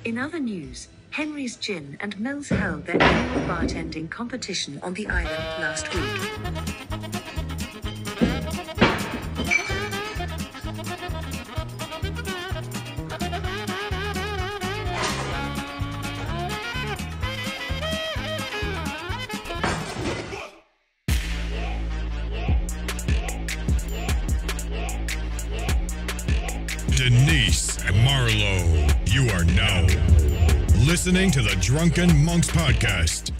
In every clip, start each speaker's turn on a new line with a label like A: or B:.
A: In other news, Henry's Gin and Mills held their annual bartending competition on the island last week.
B: Denise Marlo, you are now listening to the Drunken Monks podcast.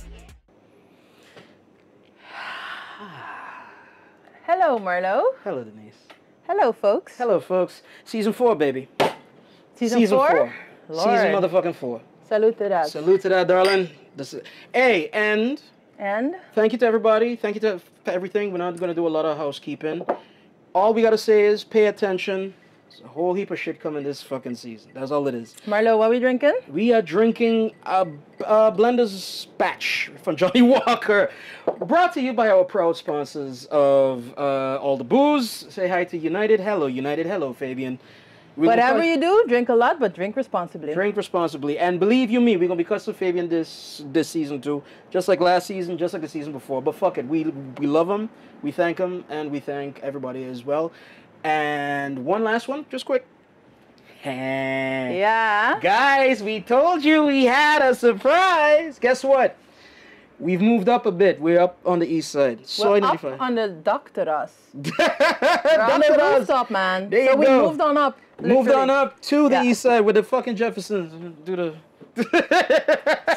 C: Hello, Marlo.
D: Hello, Denise.
C: Hello, folks.
D: Hello, folks. Season 4, baby.
C: Season 4?
D: Lord. Season motherfucking 4.
C: Salute to that.
D: Salute to that, darling. Hey, and thank you to everybody. Thank you to everything. We're not going to do a lot of housekeeping. All we got to say is pay attention. There's a whole heap of shit coming this fucking season. That's all it is.
C: Marlo, what are we drinking?
D: We are drinking a Blender's Batch from Johnny Walker. Brought to you by our proud sponsors of all the booze. Say hi to United. Hello, United. Hello, Fabian.
C: Whatever you do, drink a lot, but drink responsibly.
D: Drink responsibly. And believe you me, we're going to be cussing Fabian this season too. Just like last season, just like the season before. But fuck it. We love him. We thank him. And we thank everybody as well. And one last one, just quick.
C: Yeah.
D: Guys, we told you we had a surprise. Guess what? We've moved up a bit. We're up on the east side.
C: We're up on the Doctoras. We're on the rooftop, man.
D: There
C: so
D: you
C: we
D: go.
C: moved on up. Literally.
D: Moved on up to the east side with the fucking Jeffersons. Do the...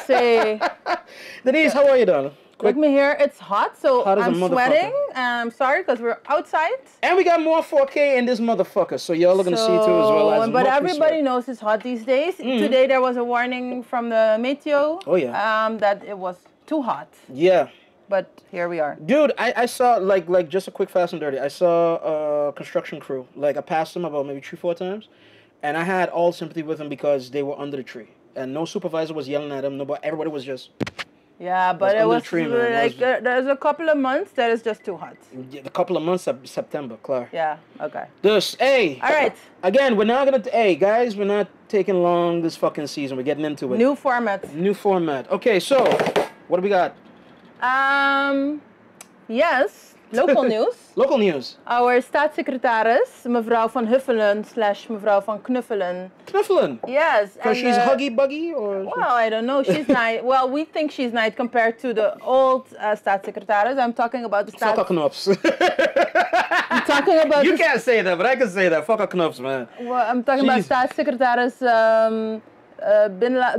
C: Say.
D: Denise, how are you, darling?
C: Look me here. It's hot, so
D: hot
C: I'm sweating. I'm sorry, because we're outside.
D: And we got more 4K in this motherfucker, so y'all are going to see too as well.
C: But everybody knows it's hot these days. Today there was a warning from the Meteo.
D: Oh, yeah.
C: That it was too hot.
D: Yeah.
C: But here we are.
D: Dude, I saw, like just a quick fast and dirty. I saw a construction crew. Like, I passed them about maybe 3-4 times. And I had all sympathy with them because they were under the tree. And no supervisor was yelling at them. Everybody was just...
C: Yeah, but it was like there's a couple of months that is just too hot.
D: Yeah, a couple of months of September, Claire.
C: Yeah, okay.
D: This, hey.
C: All right.
D: Again, we're not gonna. Hey, guys, we're not taking long this fucking season. We're getting into it.
C: New format.
D: New format. Okay, so what do we got?
C: Yes, local news.
D: Local news.
C: Our staatssecretaris, mevrouw van Huffelen / mevrouw van Knuffelen.
D: Knuffelen?
C: Yes.
D: Because she's huggy buggy or?
C: Well, I don't know. She's nice. Well, we think she's nice compared to the old staatssecretaris. I'm talking about the
D: Fuck knops.
C: I'm talking about.
D: You can't say that, but I can say that. Fuck knops, man.
C: Well, I'm talking about staatssecretaris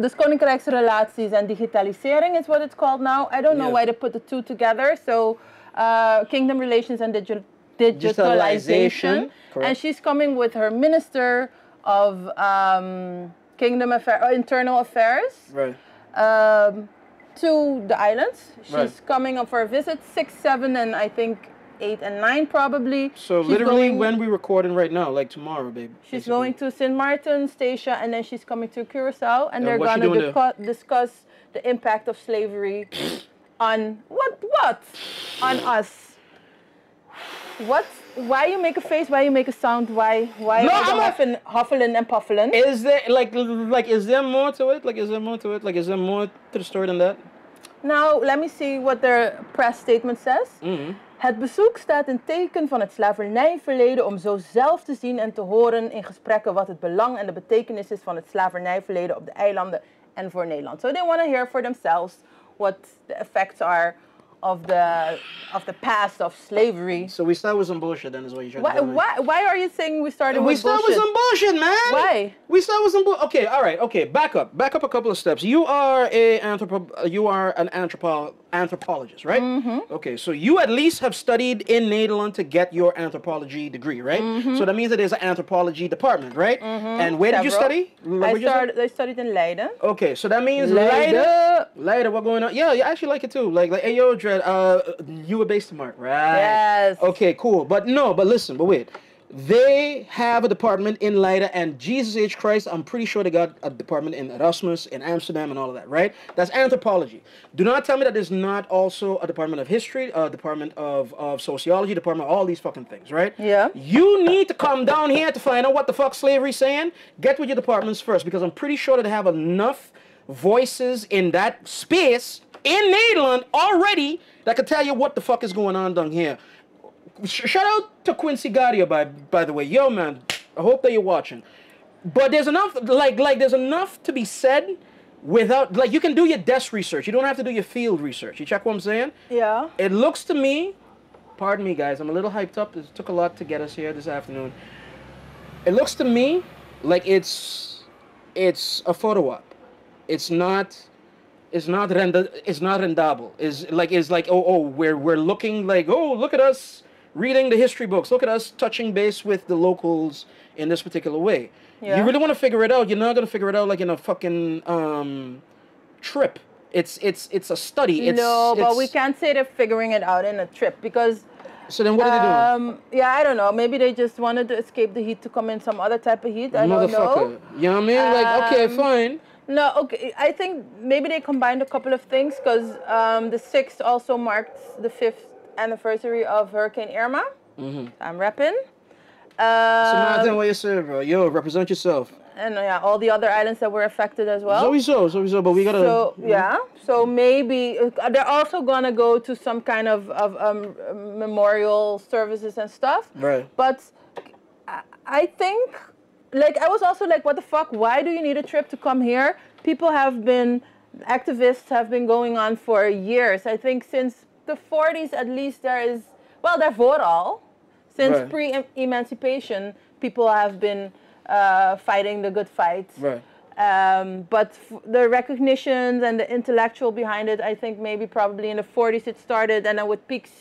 C: dus koninkrijksrelaties en digitalisering is what it's called now. I don't know why they put the two together. So. Kingdom Relations and Digitalization. And she's coming with her Minister of Internal Affairs to the islands. She's coming up for a visit, 6, 7, and I think 8 and 9 probably.
D: So she's literally when we're recording right now, like tomorrow, baby.
C: She's going to St. Martin, Statia, and then she's coming to Curacao, and they're going to discuss the impact of slavery on what? On us. What? Why you make a face? Why you make a sound? Why
D: no, I'm
C: huffling and puffling?
D: Is there like is there more to it? Like is there more to it? Like is there more to the story than that?
C: Now, let me see what their press statement says. Het bezoek staat in teken van het slavernijverleden om zo zelf te zien en te horen in gesprekken wat het belang en de betekenis is van het slavernijverleden op de eilanden en voor Nederland. So they want to hear for themselves what the effects are of the past of slavery.
D: So we start with some bullshit then is what you're trying to tell me.
C: Why are you saying we started with bullshit?
D: We start with some bullshit, man.
C: Why?
D: We start with some bullshit. Okay, all right. Okay, back up a couple of steps. You are an anthropologist, right? Okay, so you at least have studied in Nederland to get your anthropology degree, right? So that means that there's an anthropology department, right? And where did you study?
C: I studied in Leiden.
D: Okay, so that means Leiden, what's going on? Yeah, I actually like it too. Like hey, yo, Dread, you were based in Mark, right?
C: Yes.
D: Okay, cool. But wait. They have a department in Leiden, and Jesus H. Christ, I'm pretty sure they got a department in Erasmus, in Amsterdam, and all of that, right? That's anthropology. Do not tell me that there's not also a department of history, a department of sociology, department of all these fucking things, right?
C: Yeah.
D: You need to come down here to find out what the fuck slavery's saying. Get with your departments first, because I'm pretty sure that they have enough voices in that space in Nederland already that can tell you what the fuck is going on down here. Shout out to Quincy Gadia, by the way. Yo, man, I hope that you're watching. But there's enough, like there's enough to be said without, like, you can do your desk research. You don't have to do your field research. You check what I'm saying?
C: Yeah.
D: It looks to me, pardon me, guys, I'm a little hyped up. It took a lot to get us here this afternoon. It looks to me like it's a photo op. It's not rendable. It's like we're looking like, oh, look at us reading the history books. Look at us touching base with the locals in this particular way.
C: Yeah.
D: You really want to figure it out. You're not gonna figure it out like in a fucking trip. It's a study.
C: But we can't say they're figuring it out in a trip because.
D: So then what are they doing?
C: Yeah, I don't know. Maybe they just wanted to escape the heat to come in some other type of heat. I don't know.
D: You know what I mean? Like, okay, fine.
C: No, okay. I think maybe they combined a couple of things because the 6th also marked the 5th anniversary of Hurricane Irma. Mm-hmm. I'm repping.
D: So nothing what you say, bro. Yo, represent yourself.
C: And yeah, all the other islands that were affected as well.
D: So, but we gotta.
C: So yeah, so maybe they're also gonna go to some kind of memorial services and stuff.
D: Right.
C: But I think, like, I was also like, what the fuck? Why do you need a trip to come here? Activists have been going on for years. I think since the 40s at least there vooral. Since pre-emancipation, people have been fighting the good fight.
D: Right.
C: But the recognitions and the intellectual behind it, I think maybe probably in the 40s it started, and then with peaks,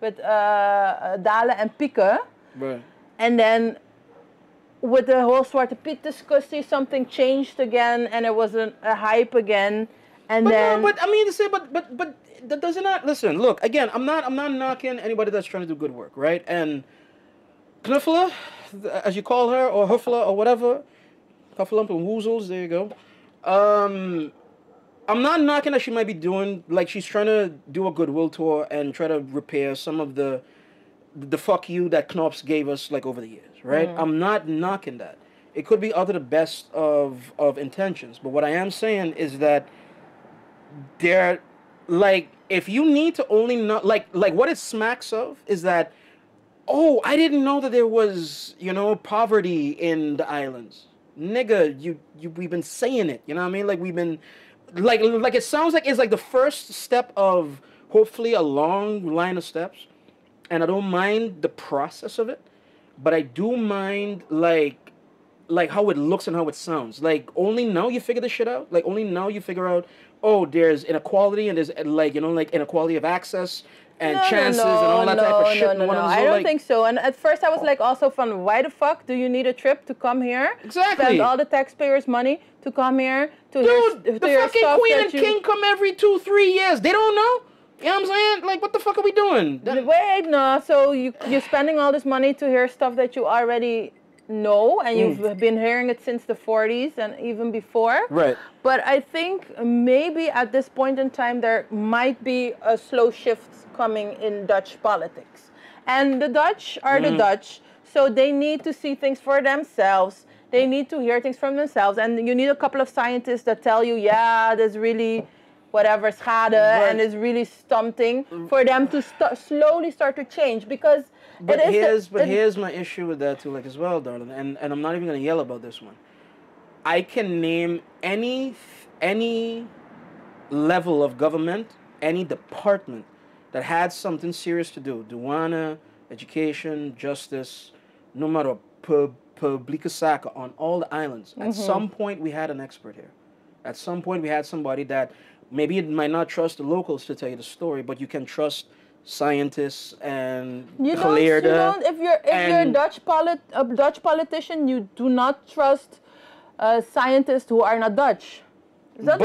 C: with dalen and pieken.
D: Right.
C: And then with the whole Zwarte Piet discussie, something changed again, and it was a hype again. And
D: but I mean to say, but that does not listen. Look, again, I'm not knocking anybody that's trying to do good work, right? And Knuffel, as you call her, or Huffler, or whatever, Kuffelump and Woozles, there you go. I'm not knocking that she might be doing, like, she's trying to do a goodwill tour and try to repair some of the fuck you that Knops gave us, like, over the years, right? Mm-hmm. I'm not knocking that. It could be out of the best of intentions, but what I am saying is that they're, like, if you need to only know, like what it smacks of is that, oh, I didn't know that there was, poverty in the islands. Nigga, we've been saying it, you know what I mean? Like, we've been, like it sounds like it's like the first step of hopefully a long line of steps. And I don't mind the process of it, but I do mind, like how it looks and how it sounds. Like, only now you figure this shit out. Like, only now you figure out, oh, there's inequality and there's, like inequality of access and chances and all that type of shit.
C: No, I don't think so. And at first I was like, also from, why the fuck do you need a trip to come here?
D: Exactly.
C: Spend all the taxpayers' money to come here to
D: the fucking queen and king come every 2-3 years. They don't know? You know what I'm saying? Like, what the fuck are we doing?
C: Wait, no. So you're spending all this money to hear stuff that you already know, and you've been hearing it since the 40s and even before.
D: Right.
C: But I think maybe at this point in time there might be a slow shift coming in Dutch politics. And the Dutch are the Dutch, so they need to see things for themselves. They need to hear things from themselves. And you need a couple of scientists that tell you, yeah, there's really whatever schade and is really stunting for them to slowly start to change, because
D: here's my issue with that too, like, as well, darling, and I'm not even gonna yell about this one. I can name any level of government, any department that had something serious to do, douane, education, justice, numero publieke zaken on all the islands. At some point we had an expert here. At some point we had somebody that maybe you might not trust the locals to tell you the story, but you can trust scientists and
C: if you're a Dutch politician, you do not trust scientists who are not Dutch. But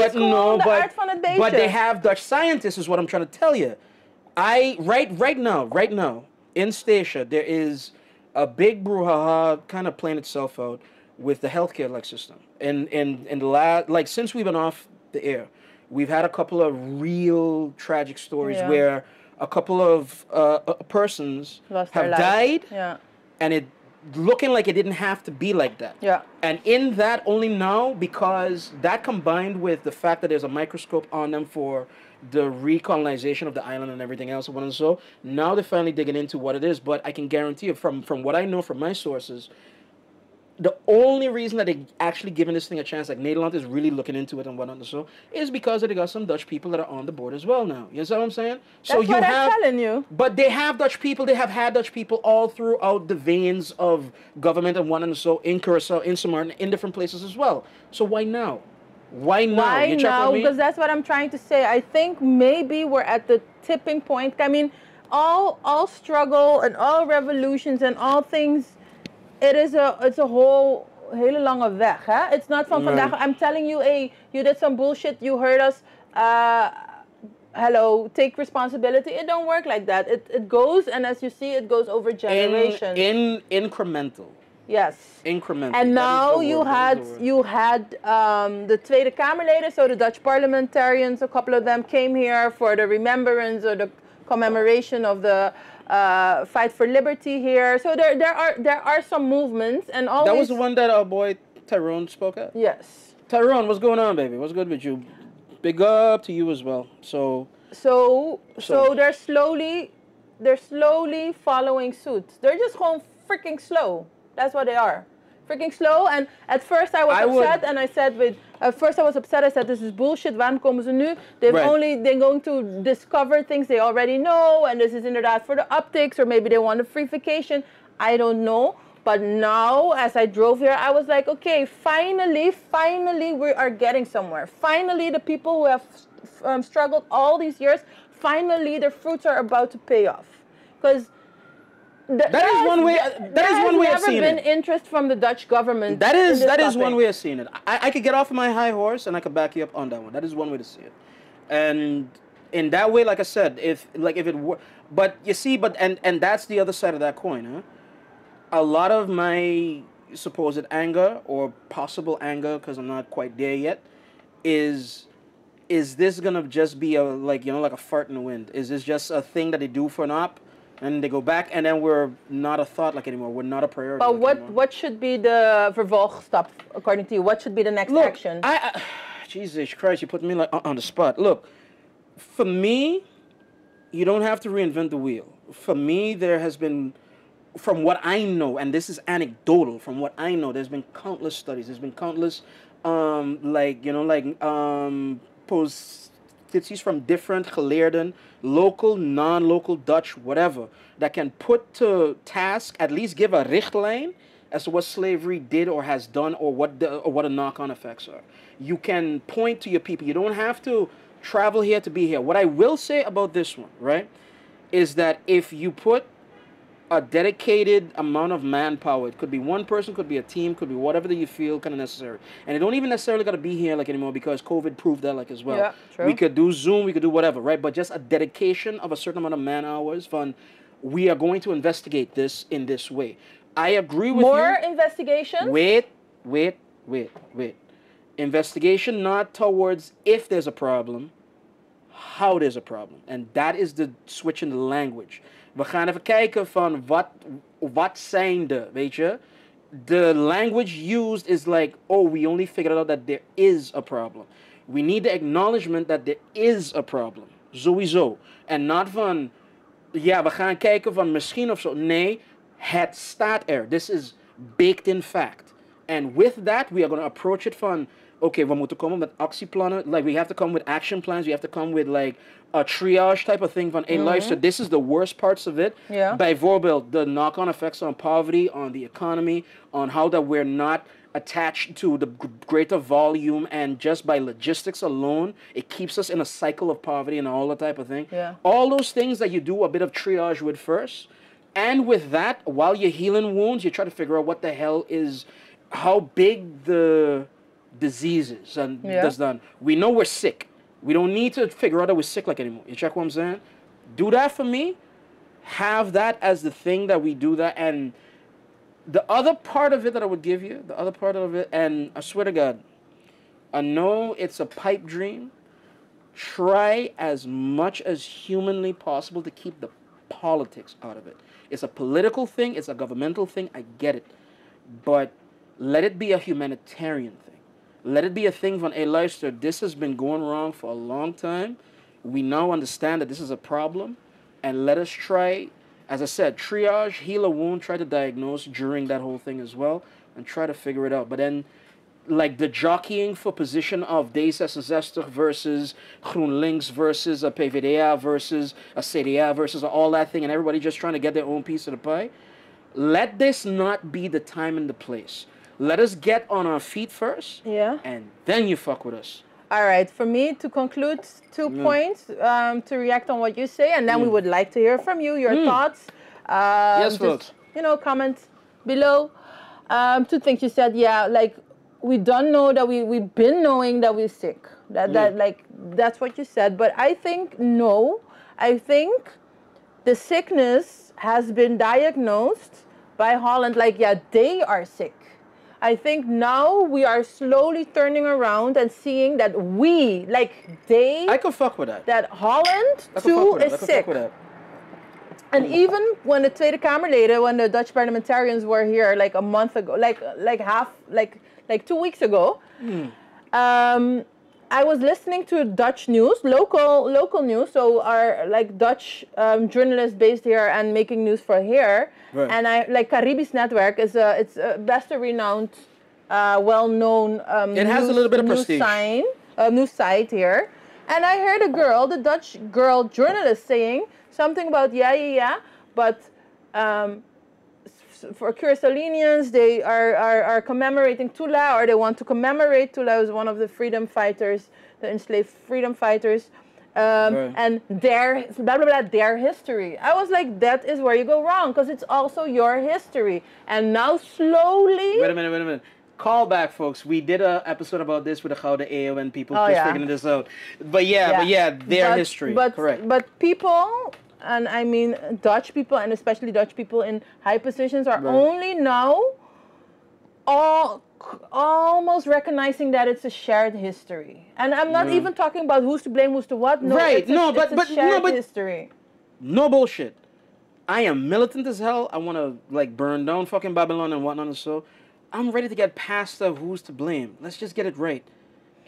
D: they have Dutch scientists, is what I'm trying to tell you. Right now in Statia, there is a big brouhaha kind of playing itself out with the healthcare like system. In the like since we've been off the air, we've had a couple of real tragic stories where a couple of persons have died, and it looking like it didn't have to be like that.
C: Yeah.
D: And in that only now, because that combined with the fact that there's a microscope on them for the recolonization of the island and everything else, and so now they're finally digging into what it is. But I can guarantee you, from what I know from my sources, the only reason that they actually giving this thing a chance, like Nederland is really looking into it and whatnot, and so is because they got some Dutch people that are on the board as well now. You know what I'm saying? So
C: That's what I'm telling you.
D: But they have Dutch people. They have had Dutch people all throughout the veins of government and whatnot, and so in Curacao, in St. Martin, in different places as well. So why now? Why now?
C: Why now? Because that's what I'm trying to say. I think maybe we're at the tipping point. I mean, all struggle and all revolutions and all things. It's a whole hele lange weg, hè? It's not van vandaag. I'm telling you, hey, you did some bullshit. You heard us. Hello, take responsibility. It don't work like that. It goes, and as you see, it goes over generations.
D: Incremental.
C: Yes.
D: Incremental.
C: And now you had the Tweede Kamerleden, so the Dutch parliamentarians. A couple of them came here for the remembrance or the commemoration of the fight for liberty here. So there are some movements, and always.
D: That was the one that our boy Tyrone spoke at.
C: Yes.
D: Tyrone, what's going on, baby? What's good with you? Big up to you as well. So they're slowly following suit. They're just going freaking slow. That's what they are. Freaking slow. And at first I was upset, and I said I said, this is bullshit. Waarom komen ze nu? They're going to discover things they already know, and this is inderdaad for the optics, or maybe they want a free vacation. I don't know. But now, as I drove here, I was like, okay, finally, we are getting somewhere. Finally, the people who have struggled all these years, finally, their fruits are about to pay off. Because that is one way of seeing it.
C: There has never been interest from the Dutch government.
D: That is one way of seeing it. I could get off of my high horse and I could back you up on that one. That is one way to see it. And in that way, like I said, if it were, but you see, and that's the other side of that coin, huh? A lot of my supposed anger or possible anger, because I'm not quite there yet, is this gonna just be like a fart in the wind? Is this just a thing that they do for an op, and they go back, and then we're not a thought like anymore? We're not a priority.
C: But what should be the vervolgstap according to you? What should be the next action?
D: Jesus Christ, you put me like on the spot. Look, for me, you don't have to reinvent the wheel. For me, there has been, from what I know, and this is anecdotal, from what I know, there's been countless studies. There's been countless, posities from different geleerden, local, non-local, Dutch, whatever, that can put to task, at least give a richtlijn as to what slavery did or has done, or what the knock-on effects are. You can point to your people. You don't have to travel here to be here. What I will say about this one, right, is that if you put a dedicated amount of manpower, it could be one person, could be a team, could be whatever that you feel kind of necessary, and it don't even necessarily got to be here like anymore, because COVID proved that like as well.
C: Yeah, true.
D: We could do Zoom, we could do whatever, right? But just a dedication of a certain amount of man hours, we are going to investigate this in this way. I agree with you.
C: More investigations?
D: Wait. Investigation not towards if there's a problem, how there's a problem. And that is the switch in the language. We gaan even kijken van wat zijn de, weet je? The language used is like, oh, we only figured out that there is a problem. We need the acknowledgement that there is a problem. Sowieso. En not van, ja, we gaan kijken van misschien of zo. Nee, het staat er. This is baked in fact. And with that, we are going to approach it van, okay, we moeten komen met actieplannen. Like, we have to come with action plans. We have to come with, like, a triage type of thing van, hey, luister, this is the worst parts of it.
C: Yeah.
D: Bijvoorbeeld, the knock-on effects on poverty, on the economy, on how that we're not attached to the greater volume, and just by logistics alone, it keeps us in a cycle of poverty and all that type of thing.
C: Yeah.
D: All those things that you do a bit of triage with first. And with that, while you're healing wounds, you try to figure out what the hell is, how big the disease is. And that's done. We know we're sick. We don't need to figure out that we're sick like anymore. You check what I'm saying? Do that for me. Have that as the thing that we do that. And The other part of it that I would give you, the other part of it, and I swear to God, I know it's a pipe dream. Try as much as humanly possible to keep the politics out of it. It's a political thing. It's a governmental thing. I get it. But let it be a humanitarian thing. Let it be a thing from, hey, Leicester, this has been going wrong for a long time. We now understand that this is a problem. And let us try, as I said, triage, heal a wound, try to diagnose during that whole thing as well, and try to figure it out. But then, like the jockeying for position of D66 versus GroenLinks versus a PvdA versus a CDA versus all that thing, and everybody just trying to get their own piece of the pie. Let this not be the time and the place. Let us get on our feet first, and then you fuck with us.
C: All right, for me, to conclude, 2 points to react on what you say, and then we would like to hear from you, your thoughts.
D: Yes, folks.
C: You know, comment below. 2 things you said, like, we don't know that we've been knowing that we're sick. That's what you said. But I think, no. I think the sickness has been diagnosed by Holland. Like, they are sick. I think now we are slowly turning around and seeing that
D: I could fuck with that.
C: That Holland too is sick. And even when the Tweede Kamerleden, when the Dutch parliamentarians were here like a month ago, like 2 weeks ago, I was listening to Dutch news, local news, so our like Dutch journalists based here and making news for here. Right. And I like Caribisch Network is it's best a renowned, well-known
D: it has a little bit of prestige.
C: News site here. And I heard the Dutch girl journalist saying something about but for Curaçaoians, they are commemorating Tula, or they want to commemorate Tula as one of the freedom fighters, the enslaved freedom fighters, and their blah blah blah, their history. I was like, that is where you go wrong, because it's also your history. And now slowly.
D: Wait a minute. Call back, folks. We did an episode about this with the G.O.A.T and people just figuring this out. But their history. Correct.
C: But people. And I mean, Dutch people, and especially Dutch people in high positions, are only now almost recognizing that it's a shared history. And I'm not even talking about who's to blame, who's to what. No, it's a shared history.
D: No bullshit. I am militant as hell. I want to like burn down fucking Babylon and whatnot and so. I'm ready to get past the who's to blame. Let's just get it right.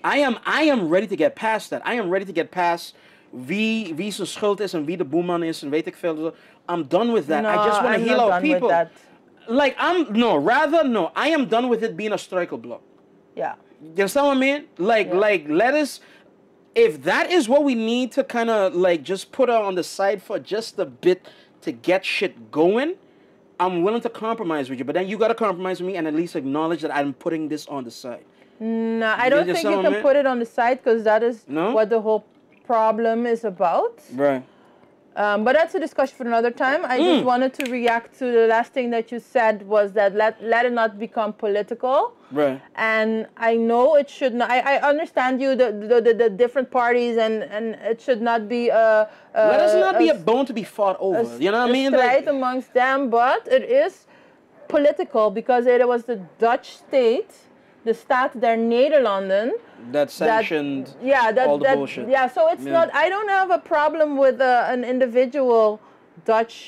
D: I am ready to get past that. I am ready to get past wie zijn schuld is en wie de boeman is en weet ik veel. I'm done with that.
C: No,
D: I just want to heal out people.
C: Like,
D: I am done with it being a struikelblok.
C: Yeah.
D: You understand what I mean? Like, let us, if that is what we need to kind of like just put on the side for just a bit to get shit going, I'm willing to compromise with you. But then you got to compromise with me and at least acknowledge that I'm putting this on the side.
C: No, I don't think you can put it on the side, because that is what the whole problem is about.
D: Right.
C: But that's a discussion for another time. I just wanted to react to the last thing that you said, was that let it not become political.
D: Right.
C: And I know it should not. I understand you, the different parties, and it should not be let
D: us not be a bone to be fought over. You know what I mean?
C: Strife amongst them, but it is political, because it was the Dutch state, the Staat der Nederlanden,
D: that sanctioned all the bullshit.
C: Yeah, so it's not. I don't have a problem with an individual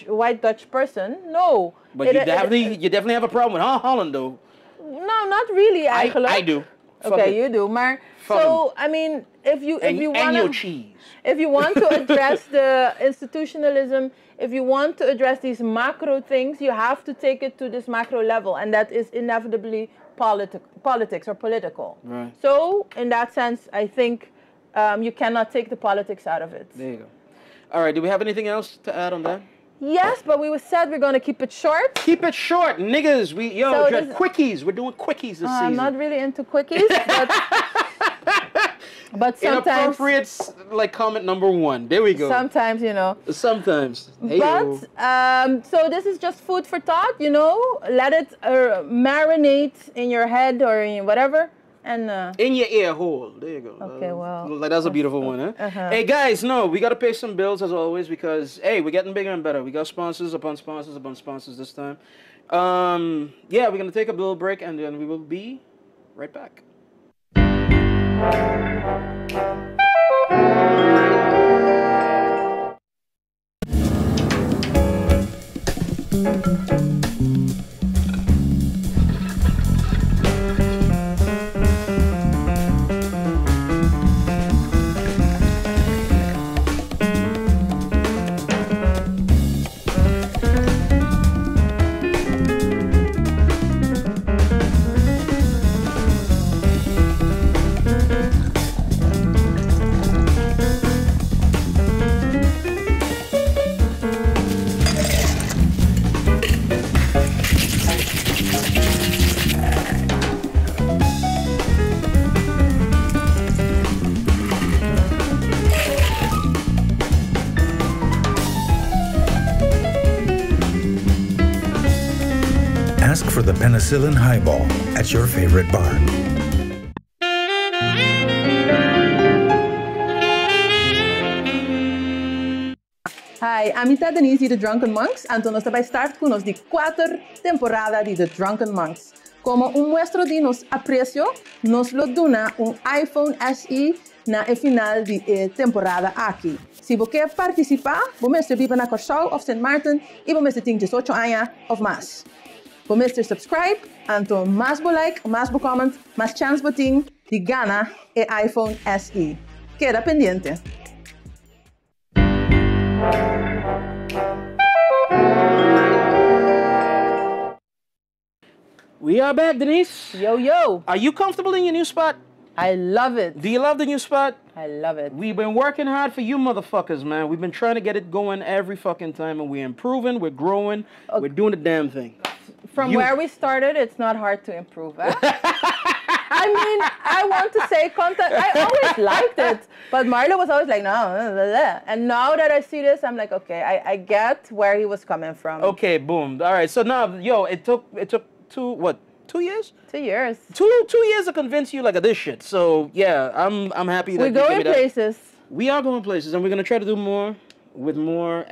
C: white Dutch person. No.
D: But you definitely have a problem with Holland, though.
C: No, not really. Eigenlijk.
D: I do.
C: Okay, you do. Maar so I mean, if you want to address the institutionalism, if you want to address these macro things, you have to take it to this macro level, and that is inevitably politics or political.
D: Right.
C: So in that sense, I think you cannot take the politics out of it.
D: There you go. All right. Do we have anything else to add on that?
C: Yes, but we said we're going to keep it short.
D: Keep it short, niggas. Quickies. We're doing quickies this season.
C: I'm not really into quickies, but sometimes.
D: Inappropriate, like comment number 1. There we go.
C: Sometimes, you know.
D: Sometimes.
C: But so this is just food for thought, you know. Let it marinate in your head or in whatever. And
D: in your ear hole. There you go.
C: Okay, well.
D: That's a beautiful one, huh?
C: Uh-huh.
D: Hey, guys, we got to pay some bills as always, because, hey, we're getting bigger and better. We got sponsors upon sponsors upon sponsors this time. Yeah, we're gonna take a little break and then we will be right back.
E: Ask for the penicillin highball at your favorite bar.
C: Hi, amita Denise de Drunken Monks, Anto nos vai estar com nos de 4 temporada de The Drunken Monks. Como muestro de nos aprecio, nos lo dona iPhone SE na final de temporada aqui. Se você quer participar, você vive na Curacao of St. Martin e você tem 18 anos ou mais. Você subscribe, Anto mais like, mais comment, mais chance de ganhar o iPhone SE. Queda pendiente.
D: We are back, Denise.
C: Yo, yo.
D: Are you comfortable in your new spot?
C: I love it.
D: Do you love the new spot?
C: I love it.
D: We've been working hard for you motherfuckers, man. We've been trying to get it going every fucking time, and we're improving, we're growing, we're doing the damn thing.
C: From where we started, it's not hard to improve. Eh? I mean, I want to say content. I always liked it, but Marlo was always like, no, blah, blah, blah. And now that I see this, I'm like, okay, I get where he was coming from.
D: Okay, boom. All right, so now, yo, it took 2 years?
C: 2 years.
D: Two years to convince you like this shit. So yeah, I'm happy that
C: We're going places.
D: We are going places, and we're gonna try to do more with more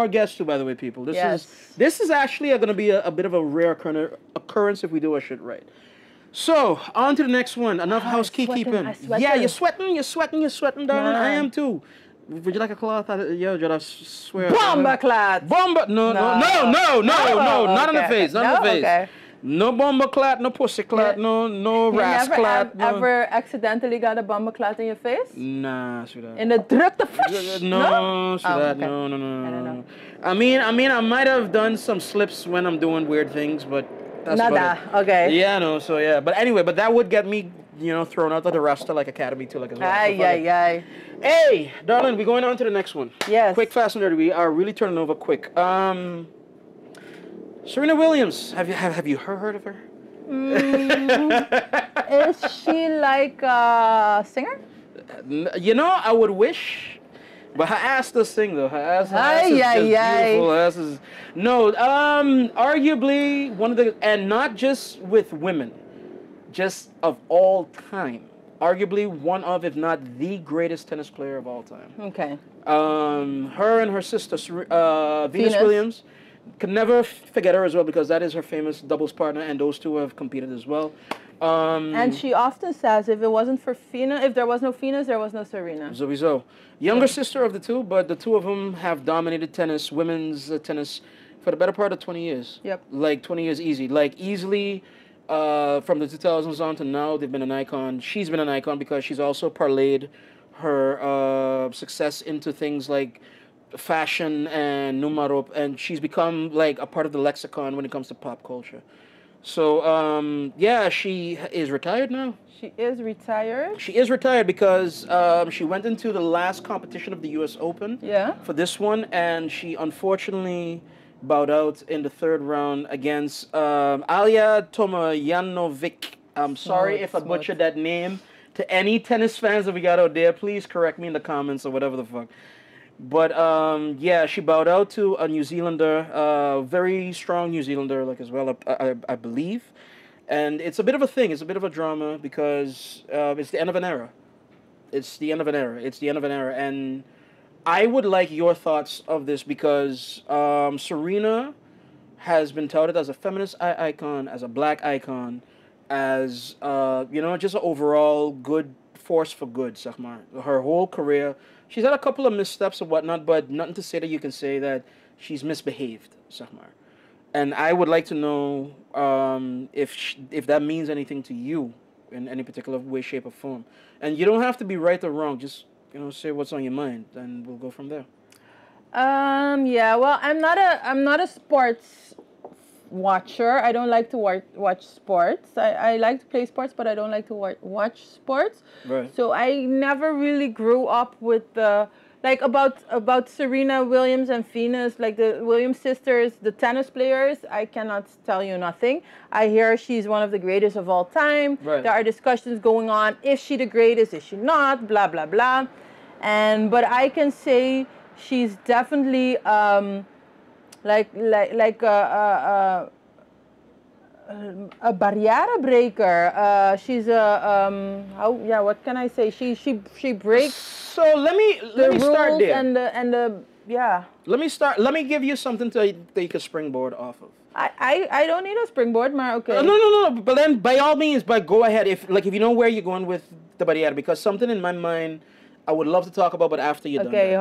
D: guests too. By the way, people, this is actually gonna be a bit of a rare occurrence if we do our shit right. So on to the next one. Enough housekeeping. Yeah, you're sweating, darling. I am too. Would you like a cloth? Yo, I swear.
C: Bomba cloth.
D: Bomba. No, not in the face. Not in the face.
C: Okay.
D: No bomber clot, no pussy clot, no ras clot.
C: No. Ever accidentally got a bomber clot in your face?
D: Nah, sweetheart.
C: In the drukte fresh?
D: No, sweetheart,
C: okay.
D: no.
C: I don't know.
D: I mean, I might have done some slips when I'm doing weird things, but that's
C: Nada.
D: about it.
C: Okay.
D: Yeah, no, so yeah. But anyway, that would get me, thrown out of the Rasta like Academy too, like as well.
C: Ay.
D: Hey, darling, we're going on to the next one.
C: Yes.
D: Quick, fast, and dirty. We are really turning over quick. Serena Williams, have you heard of her?
C: Is she like a singer?
D: I would wish, but her ass does sing though. Her ass is just beautiful. Her ass is arguably one of the, and not just with women, just of all time. Arguably one of, if not the greatest tennis player of all time.
C: Okay.
D: Her and her sister, Venus Williams. Could never forget her as well, because that is her famous doubles partner, and those two have competed as well.
C: And she often says, if it wasn't for if there was no Venus, there was no Serena.
D: Sowieso. Younger sister of the two, but the two of them have dominated tennis, women's tennis, for the better part of 20 years.
C: Yep.
D: Like 20 years easy. Like easily from the 2000s on to now, they've been an icon. She's been an icon because she's also parlayed her success into things like fashion and numero, and she's become like a part of the lexicon when it comes to pop culture. So yeah, she is retired now.
C: She is retired?
D: She is retired because she went into the last competition of the US Open for this one, and she unfortunately bowed out in the third round against Alja Tomljanovic. I'm sorry if I butchered that name. To any tennis fans that we got out there, please correct me in the comments or whatever the fuck. But yeah, she bowed out to a New Zealander, very strong New Zealander, like as well, I believe. And it's a bit of a thing. It's a bit of a drama because it's the end of an era. It's the end of an era. It's the end of an era. And I would like your thoughts of this because Serena has been touted as a feminist icon, as a black icon, as just an overall good force for good, zeg maar. Her whole career, she's had a couple of missteps and whatnot, but nothing to say that you can say that she's misbehaved, zeg maar. And I would like to know if that means anything to you in any particular way, shape, or form. And you don't have to be right or wrong. Just say what's on your mind, and we'll go from there.
C: Yeah. Well, I'm not a sports watcher. I don't like to watch sports. I like to play sports, but I don't like to watch sports.
D: Right.
C: So I never really grew up with the about Serena Williams and Venus, like the Williams sisters, the tennis players. I cannot tell you nothing. I hear she's one of the greatest of all time.
D: Right.
C: There are discussions going on. Is she the greatest? Is she not? Blah blah blah. But I can say she's definitely a barriere breaker. She's what can I say? She breaks.
D: So let me start there. Let me give you something that you can springboard off of.
C: I don't need a springboard, maar okay.
D: No. But then by all means, go ahead. If you know where you're going with the barriere, because something in my mind I would love to talk about, but after you're done.
C: Okay,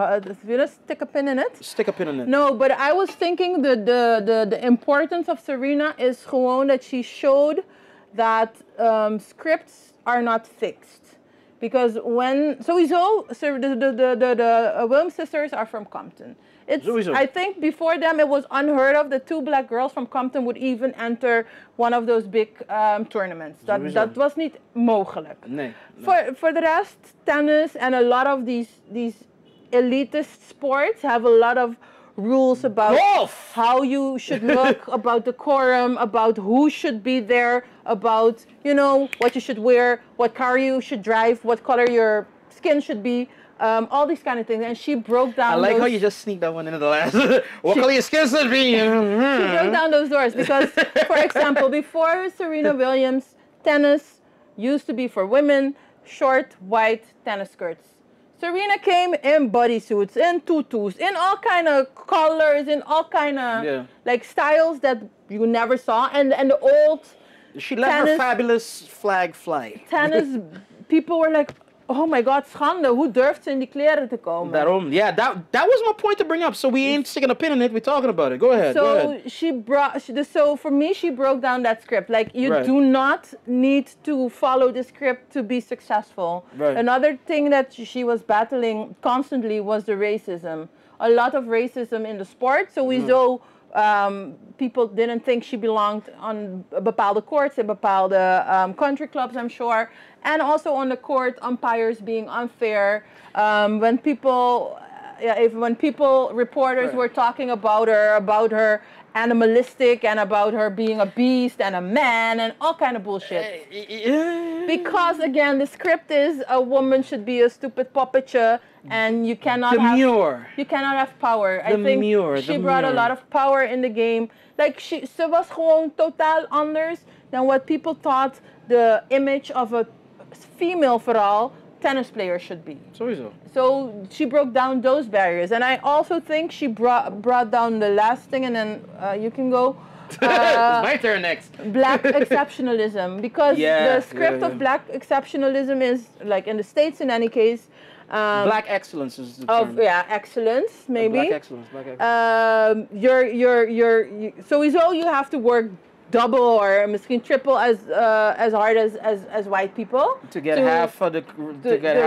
C: you just stick a pin in it?
D: Stick a pin in it.
C: No, but I was thinking the importance of Serena is gewoon that she showed that scripts are not fixed. Because sowieso, the Williams sisters are from Compton. I think before them it was unheard of that two black girls from Compton would even enter one of those big tournaments. Dat was niet mogelijk.
D: Nee.
C: For the rest, tennis and a lot of these elitist sports have a lot of rules about
D: golf!
C: How you should look, about decorum, about who should be there, about what you should wear, what car you should drive, what color your skin should be. All these kind of things, and she broke down.
D: I like how you just sneaked that one into the last. What color your skin should be?
C: She broke down those doors because, for example, before Serena Williams, tennis used to be for women, short white tennis skirts. Serena came in bodysuits, in tutus, in all kind of colors, in all kind of styles that you never saw, and the old.
D: She let her fabulous flag fly.
C: Tennis people were like, oh my God, schande, hoe durft ze in die kleren te komen?
D: Daarom, yeah, that was my point to bring up. So we ain't sticking a pin in it, we're talking about it. Go ahead,
C: so
D: go ahead.
C: So for me, she broke down that script. Like, you do not need to follow the script to be successful.
D: Right.
C: Another thing that she was battling constantly was the racism. A lot of racism in the sport. Sowieso, people didn't think she belonged on bepaalde courts in bepaalde country clubs, I'm sure. And also on the court, umpires being unfair. When reporters were talking about her animalistic and about her being a beast and a man and all kind of bullshit. Because again, the script is a woman should be a stupid puppetje and you cannot have power. I think she brought a lot of power in the game. Like ze was gewoon totaal anders than what people thought the image of a female vooral tennis player should be.
D: Sowieso.
C: So she broke down those barriers, and I also think she brought down the last thing, and then you can go.
D: It's my turn next.
C: Black exceptionalism, because the script of black exceptionalism is, like in the States in any case.
D: Black excellence is the term.
C: Excellence maybe.
D: Black excellence.
C: Sowieso you have to work double or misschien triple as hard as white people
D: to get half of the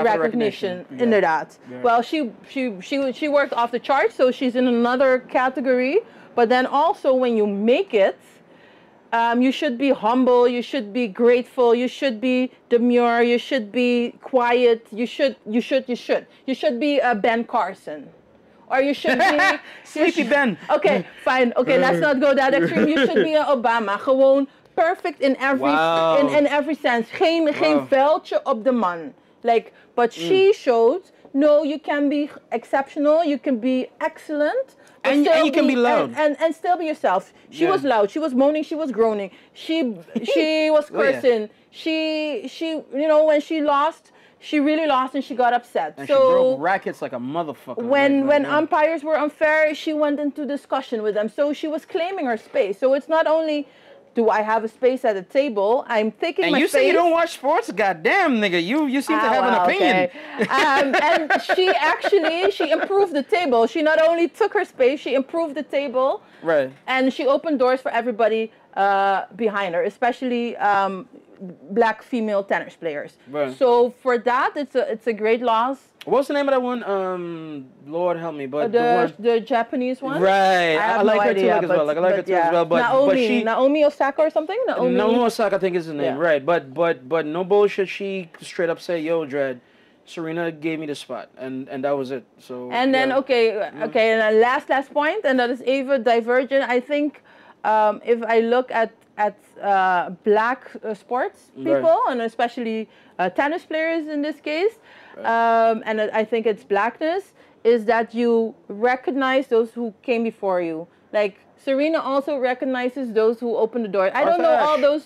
D: recognition.
C: Inderdaad.
D: Yeah.
C: Well, she worked off the charts, so she's in another category. But then also when you make it, you should be humble. You should be grateful. You should be demure. You should be quiet. You should be a Ben Carson. Or you should be...
D: Sleepy Ben.
C: Okay, fine. Okay, let's not go that extreme. You should be an Obama. Gewoon perfect in every in every sense. Geen vuiltje op de man. But she showed, no, you can be exceptional. You can be excellent.
D: And you can be loud.
C: And still be yourself. She was loud. She was moaning. She was groaning. She was cursing. She when she lost, she really lost and she got upset.
D: And
C: so
D: she broke rackets like a motherfucker.
C: when umpires were unfair, she went into discussion with them. So she was claiming her space. So it's not only do I have a space at the table, I'm taking my
D: And you
C: space.
D: say you don't watch sports? Goddamn, nigga, you seem to have an opinion.
C: Okay. And she improved the table. She not only took her space, she improved the table.
D: Right.
C: And she opened doors for everybody behind her, especially black female tennis players.
D: Right.
C: So for that, it's a great loss.
D: What's the name of that one? Lord help me, but
C: The Japanese one.
D: Right.
C: I
D: like her too, as well. Like I like her too as well. But
C: Naomi Osaka or something.
D: Naomi Osaka, I think is the name. Yeah. Right. But no bullshit. She straight up said, "Yo, Dread, Serena gave me the spot," and that was it. So.
C: And then okay, and then last point, and that is even divergent. I think if I look at black sports people, and especially tennis players in this case, and I think it's blackness, is that you recognize those who came before you. Like Serena also recognizes those who opened the door. I don't know all those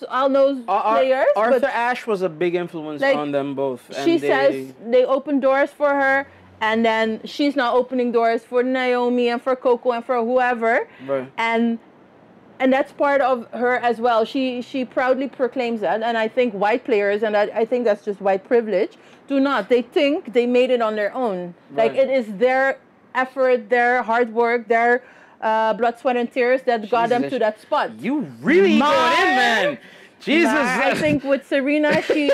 C: players.
D: Arthur Ashe was a big influence on them both. And
C: she says they opened doors for her, and then she's now opening doors for Naomi and for Coco and for whoever.
D: Right.
C: And that's part of her as well. She proudly proclaims that, and I think white players, and I think that's just white privilege, do not. They think they made it on their own.
D: Right.
C: Like it is their effort, their hard work, their blood, sweat, and tears that got them to that spot.
D: You really going in, man. Jesus.
C: I think with Serena, she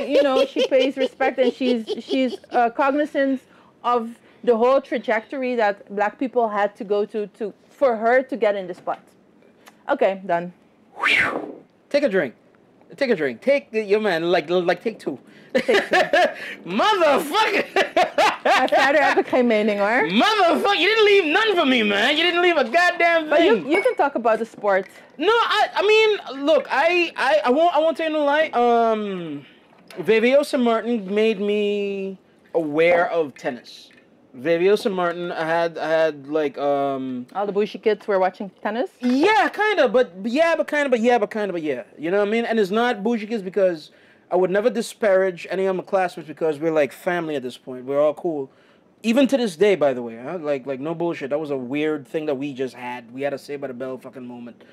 C: pays respect, and she's cognizant of the whole trajectory that black people had to go to for her to get in the spot. Okay, done.
D: Take a drink. Take your man, like take two. Motherfucker!
C: My vader heb ik geen mening hoor.
D: Motherfucker, you didn't leave none for me, man. You didn't leave a goddamn thing.
C: But you can talk about the sport.
D: No, I mean, look, I won't tell you no lie. Veviosa Martin made me aware of tennis. Veviosa Martin, I had like
C: all the bougie kids were watching tennis.
D: Yeah, kind of, but yeah. You know what I mean? And it's not bougie kids because I would never disparage any of my classmates because we're like family at this point. We're all cool, even to this day. By the way, huh? Like no bullshit. That was a weird thing that we just had. We had a Saved by the Bell fucking moment.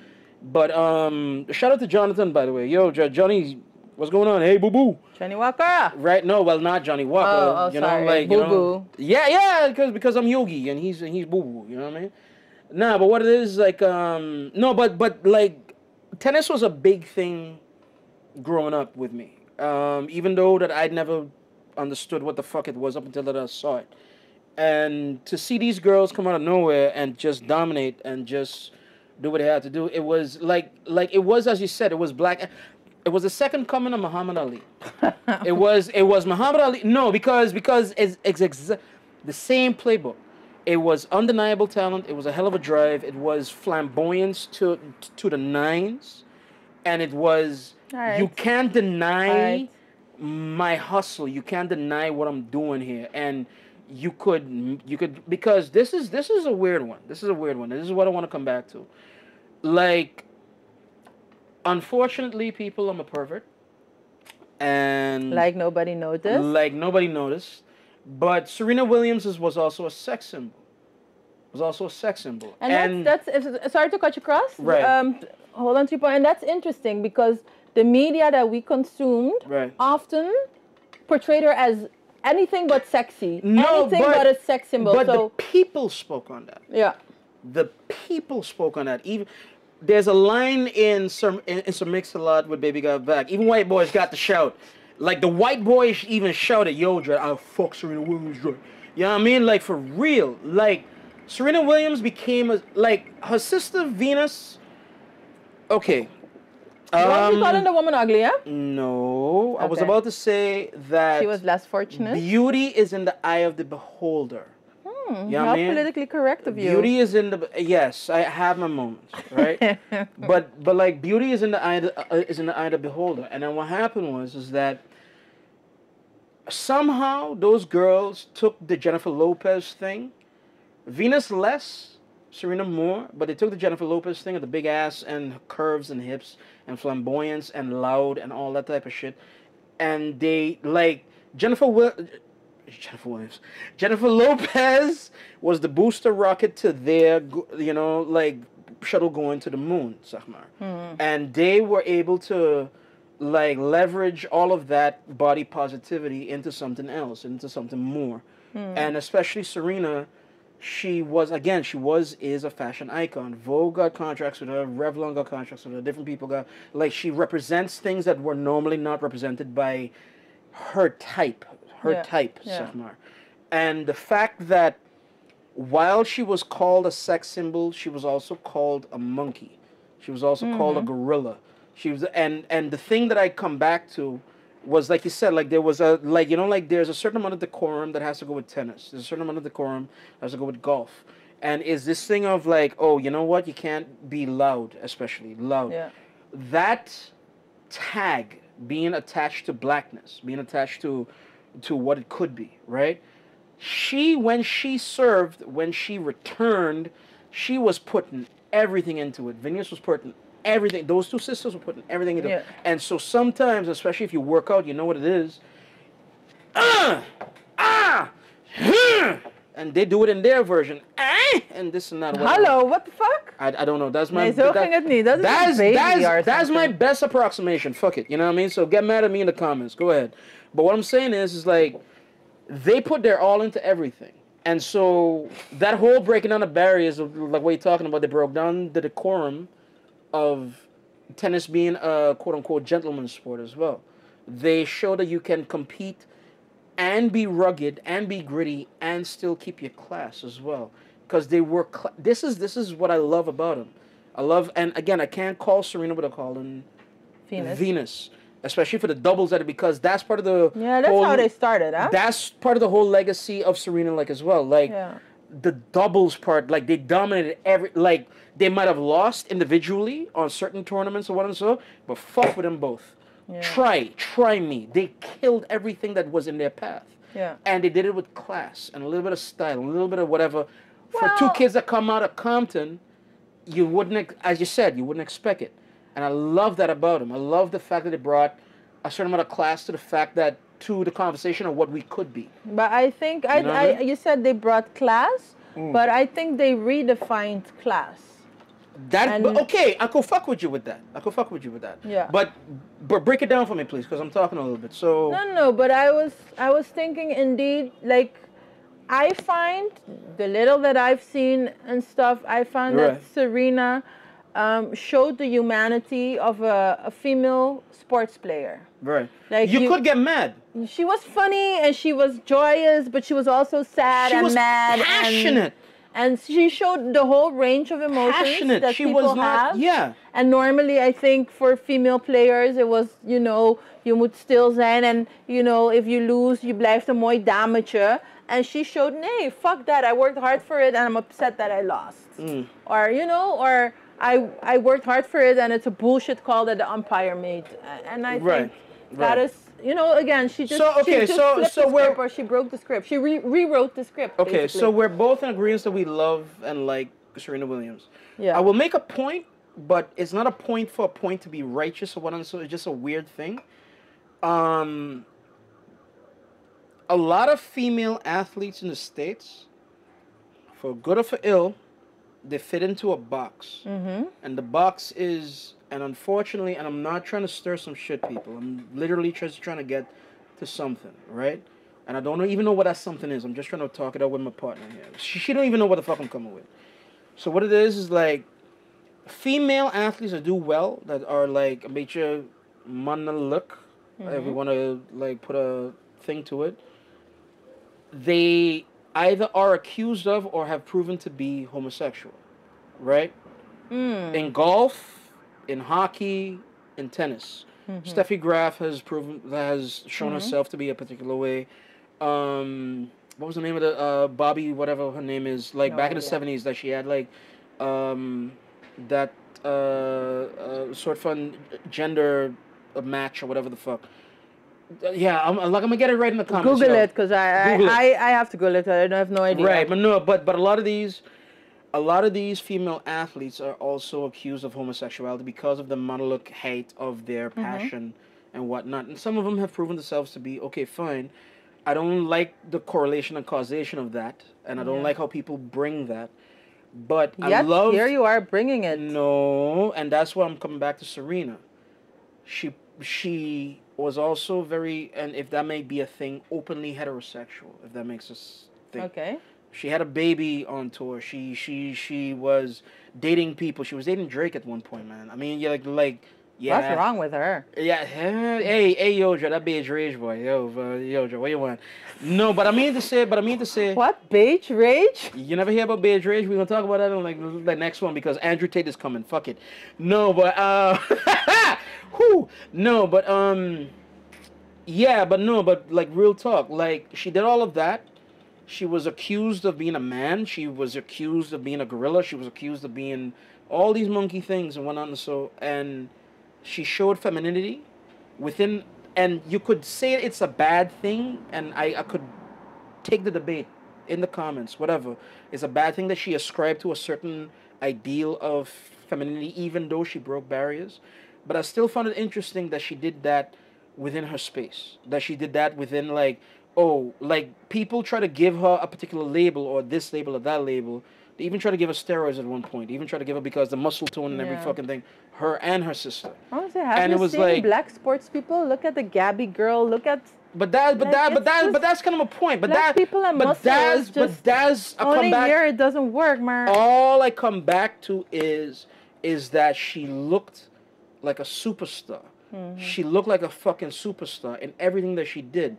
D: But shout out to Jonathan, by the way. Yo, Johnny. What's going on? Hey, boo-boo.
C: Johnny Walker.
D: Right? No, well, not Johnny Walker.
C: Oh, sorry.
D: Like,
C: boo-boo.
D: Yeah, because I'm Yogi and he's boo-boo. You know what I mean? Nah, but what it is like, no, but like, tennis was a big thing growing up with me. Even though that I'd never understood what the fuck it was up until that I saw it, and to see these girls come out of nowhere and just dominate and just do what they had to do, it was like it was, as you said, it was black. It was the second coming of Muhammad Ali. it was Muhammad Ali. No, because it's the same playbook. It was undeniable talent. It was a hell of a drive. It was flamboyance to the nines, and it was you can't deny my hustle. You can't deny what I'm doing here, and you could because this is a weird one. This is a weird one. This is what I want to come back to, like. Unfortunately, people, I'm a pervert. And... Like nobody noticed. But Serena Williams was also a sex symbol.
C: And that's sorry to cut you across.
D: Right.
C: Hold on to your point. And that's interesting because the media that we consumed often portrayed her as anything but sexy. Anything but a sex symbol.
D: But the people spoke on that.
C: Yeah.
D: The people spoke on that. Even... There's a line in some Mix-a-Lot with Baby Got Back. Even white boys got to shout. Like, the white boys even shouted, yo, Dread, I'll fuck Serena Williams, Dread. You know what I mean? Like, for real. Like, Serena Williams became, her sister Venus... Okay.
C: Was you calling the woman ugly, yeah?
D: No. Okay. I was about to say that...
C: She was less fortunate?
D: Beauty is in the eye of the beholder.
C: You know how politically correct of you.
D: Beauty is in the yes. I have my moments, right? but like beauty is in the eye of the beholder. And then what happened was that somehow those girls took the Jennifer Lopez thing, Venus less, Serena more, but they took the Jennifer Lopez thing of the big ass and curves and hips and flamboyance and loud and all that type of shit, and they Jennifer Williams. Jennifer Lopez was the booster rocket to their, like, shuttle going to the moon, Sahmar. And they were able to, like, leverage all of that body positivity into something else, into something more. And especially Serena, is a fashion icon. Vogue got contracts with her, Revlon got contracts with her, different people got, like, she represents things that were normally not represented by her type, Sahmar. And the fact that while she was called a sex symbol, she was also called a monkey. She was also called a gorilla. She was, and the thing that I come back to was, like you said, like, there was a, like, there's a certain amount of decorum that has to go with tennis. There's a certain amount of decorum that has to go with golf. And is this thing of, like, oh, you know what? You can't be loud, especially loud. Yeah. That tag being attached to blackness, being attached to what it could be, right? When she served, when she returned, she was putting everything into it. Venus was putting everything. Those two sisters were putting everything into it. And so sometimes, especially if you work out, you know what it is. And they do it in their version. And this and that.
C: Hello, what the fuck?
D: I don't know. That's my.
C: Nee, zo ging het niet. Dat is
D: that's my best approximation. Fuck it. You know what I mean? So get mad at me in the comments. Go ahead. But what I'm saying is like, they put their all into everything. And so that whole breaking down the barriers of, like, what you're talking about, they broke down the decorum of tennis being a quote-unquote gentleman's sport as well. They show that you can compete and be rugged and be gritty and still keep your class as well. Because they were... This is what I love about them. And again, I can't call Serena without calling Venus. Especially for the doubles at it, because that's part of the...
C: Yeah, that's how they started, huh?
D: That's part of the whole legacy of Serena, like, as well. Like, the doubles part, like, they dominated like, they might have lost individually on certain tournaments or what and so, but fuck with them both. Yeah. Try me. They killed everything that was in their path. Yeah. And they did it with class and a little bit of style, a little bit of whatever. For two kids that come out of Compton, you wouldn't, as you said, you wouldn't expect it. And I love that about them. I love the fact that they brought a certain amount of class to the conversation of what we could be.
C: But I think, you said they brought class, but I think they redefined class.
D: Okay, I could fuck with you with that. Yeah. But break it down for me, please, because I'm talking a little bit. So
C: No, but I was thinking, indeed, like, I find the little that I've seen and stuff, I found that Serena showed the humanity of a female sports player.
D: Right. Like, you could get mad.
C: She was funny and she was joyous, but she was also sad and mad.
D: Passionate.
C: And she showed the whole range of emotions that people have. Yeah. And normally, I think for female players, it was, je moet stil zijn. And, if you lose, je blijft een mooi dametje. And she showed, nee, fuck that. I worked hard for it and I'm upset that I lost. Or, or I worked hard for it and it's a bullshit call that the umpire made. And I think that is... again, she just flipped the script, or she broke the script. She rewrote the script.
D: Okay,
C: basically.
D: So we're both in agreement that we love and like Serena Williams. Yeah. I will make a point, but it's not a point for a point to be righteous or whatnot. So it's just a weird thing. A lot of female athletes in the States, for good or for ill, they fit into a box. Mm-hmm. And the box is... And unfortunately, and I'm not trying to stir some shit, people. I'm literally just trying to get to something, right? And I don't even know what that something is. I'm just trying to talk it out with my partner here. She don't even know what the fuck I'm coming with. So what it is like, female athletes that do well, that are like a bit manna look, if we want to like put a thing to it, they either are accused of or have proven to be homosexual, right? In golf, in hockey, in tennis. Steffi Graf has shown herself to be a particular way. What was the name of the Bobby, whatever her name is, like back in the 70s, that she had like that sort of gender match or whatever the fuck. Yeah, I'm gonna get it right in the comments.
C: Google it, because I have to Google it. I have no idea.
D: Right, but a lot of these female athletes are also accused of homosexuality because of the monologue height of their passion and whatnot. And some of them have proven themselves to be, okay, fine. I don't like the correlation and causation of that, and I don't like how people bring that. But I love...
C: here you are bringing it.
D: No, and that's why I'm coming back to Serena. She was also very, and if that may be a thing, openly heterosexual, if that makes us think.
C: Okay.
D: She had a baby on tour. She was dating people. She was dating Drake at one point, man. I mean, yeah.
C: What's wrong with her?
D: Yeah, hey, Yojo, that beige rage boy. Yojo, what you want? No, but I mean to say.
C: What, beige rage?
D: You never hear about beige rage? We're gonna talk about that on like the next one because Andrew Tate is coming. Fuck it. No, but no, but yeah, but no, but like real talk. Like she did all of that. She was accused of being a man. She was accused of being a gorilla. She was accused of being all these monkey things and whatnot. And she showed femininity within, and you could say it's a bad thing, and I could take the debate in the comments, whatever. It's a bad thing that she ascribed to a certain ideal of femininity, even though she broke barriers. But I still found it interesting that she did that within her space. That she did that within like, oh, like people try to give her a particular label or this label or that label. They even try to give her steroids at one point. They even try to give her because the muscle tone and every fucking thing. Her and her sister.
C: Honestly, have you seen like, black sports people? Look at the Gabby girl. Look at.
D: But that's kind of a point. But
C: black people and muscle is just
D: that's a
C: only
D: comeback.
C: Here it doesn't work, man.
D: All I come back to is that she looked like a superstar. Mm-hmm. She looked like a fucking superstar in everything that she did.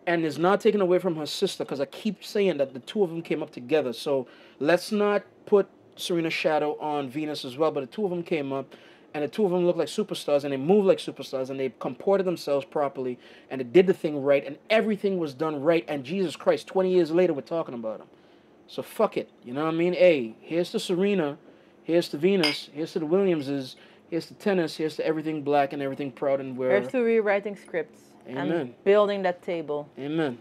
D: And it's not taken away from her sister because I keep saying that the two of them came up together. So let's not put Serena's shadow on Venus as well. But the two of them came up and the two of them looked like superstars and they moved like superstars and they comported themselves properly and they did the thing right and everything was done right. And Jesus Christ, 20 years later, we're talking about them. So fuck it. You know what I mean? Hey, here's to Serena. Here's to Venus. Here's to the Williamses. Here's to tennis. Here's to everything black and everything proud and where.
C: Here's to rewriting scripts.
D: Amen.
C: And building that table.
D: Amen.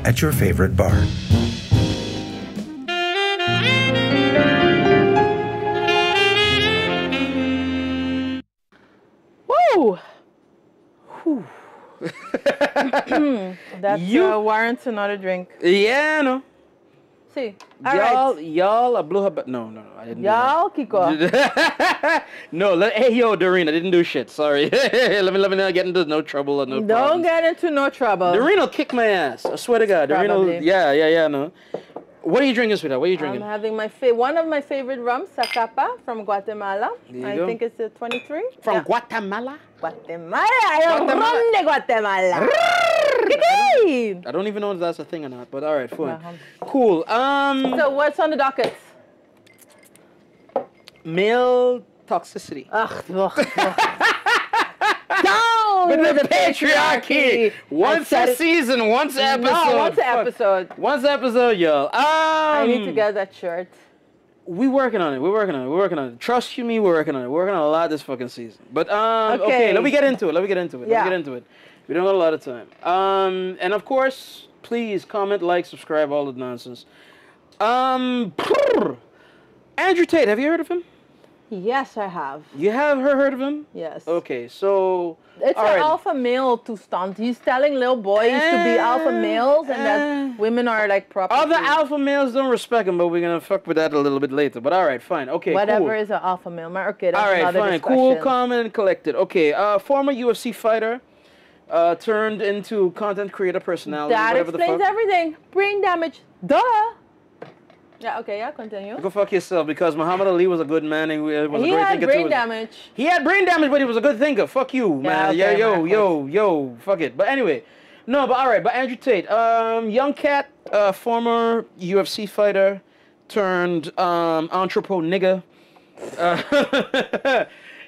E: At your favorite bar.
C: Woo! That warrants another drink.
D: Yeah, no.
C: See,
D: y'all, I blew her back. No, I didn't.
C: Y'all, Kiko.
D: No, hey, yo, Doreen, I didn't do shit. Sorry. let me not get into no trouble or no
C: Don't
D: problems.
C: get into no trouble.
D: Doreen will kick my ass. I swear to God. Doreen will, yeah, no. What are you drinking, sweetheart? What are you drinking?
C: I'm having one of my favorite rums, Zacapa from Guatemala. I think it's a 23.
D: From Guatemala?
C: Guatemala. Rum de Guatemala.
D: I don't even know if that's a thing or not, but all right, fine. Cool.
C: So what's on the docket?
D: Male toxicity.
C: Down with the patriarchy.
D: Once a season, once an episode.
C: No, once an episode.
D: Once an episode, y'all.
C: I need to get that shirt.
D: We're working on it. Trust you me, we're working on it. We're working on a lot this fucking season. But okay, let me get into it. We don't got a lot of time. And of course, please comment, like, subscribe, all the nonsense. Andrew Tate, have you heard of him?
C: Yes, I have.
D: You have heard of him?
C: Yes.
D: Okay, so...
C: It's
D: all
C: an
D: right.
C: alpha male toestand. He's telling little boys to be alpha males and that women are like property.
D: Other alpha males don't respect him, but we're gonna fuck with that a little bit later. But all right, fine. Okay,
C: Whatever
D: cool.
C: is an alpha male. Okay, that's
D: All right,
C: another
D: fine.
C: discussion.
D: Cool, calm, and collected. Okay, former UFC fighter turned into content creator personality.
C: That
D: whatever
C: explains
D: the fuck.
C: everything. Brain damage. Duh. Yeah, okay, yeah, continue.
D: Go fuck yourself, because Muhammad Ali was a good man and was a great thinker.
C: He had brain damage.
D: He had brain damage, but he was a good thinker. Fuck you, man.
C: okay,
D: Yeah, yo, fuck it. But anyway, no, but all right. But Andrew Tate, young cat, former UFC fighter turned entrepreneur nigga.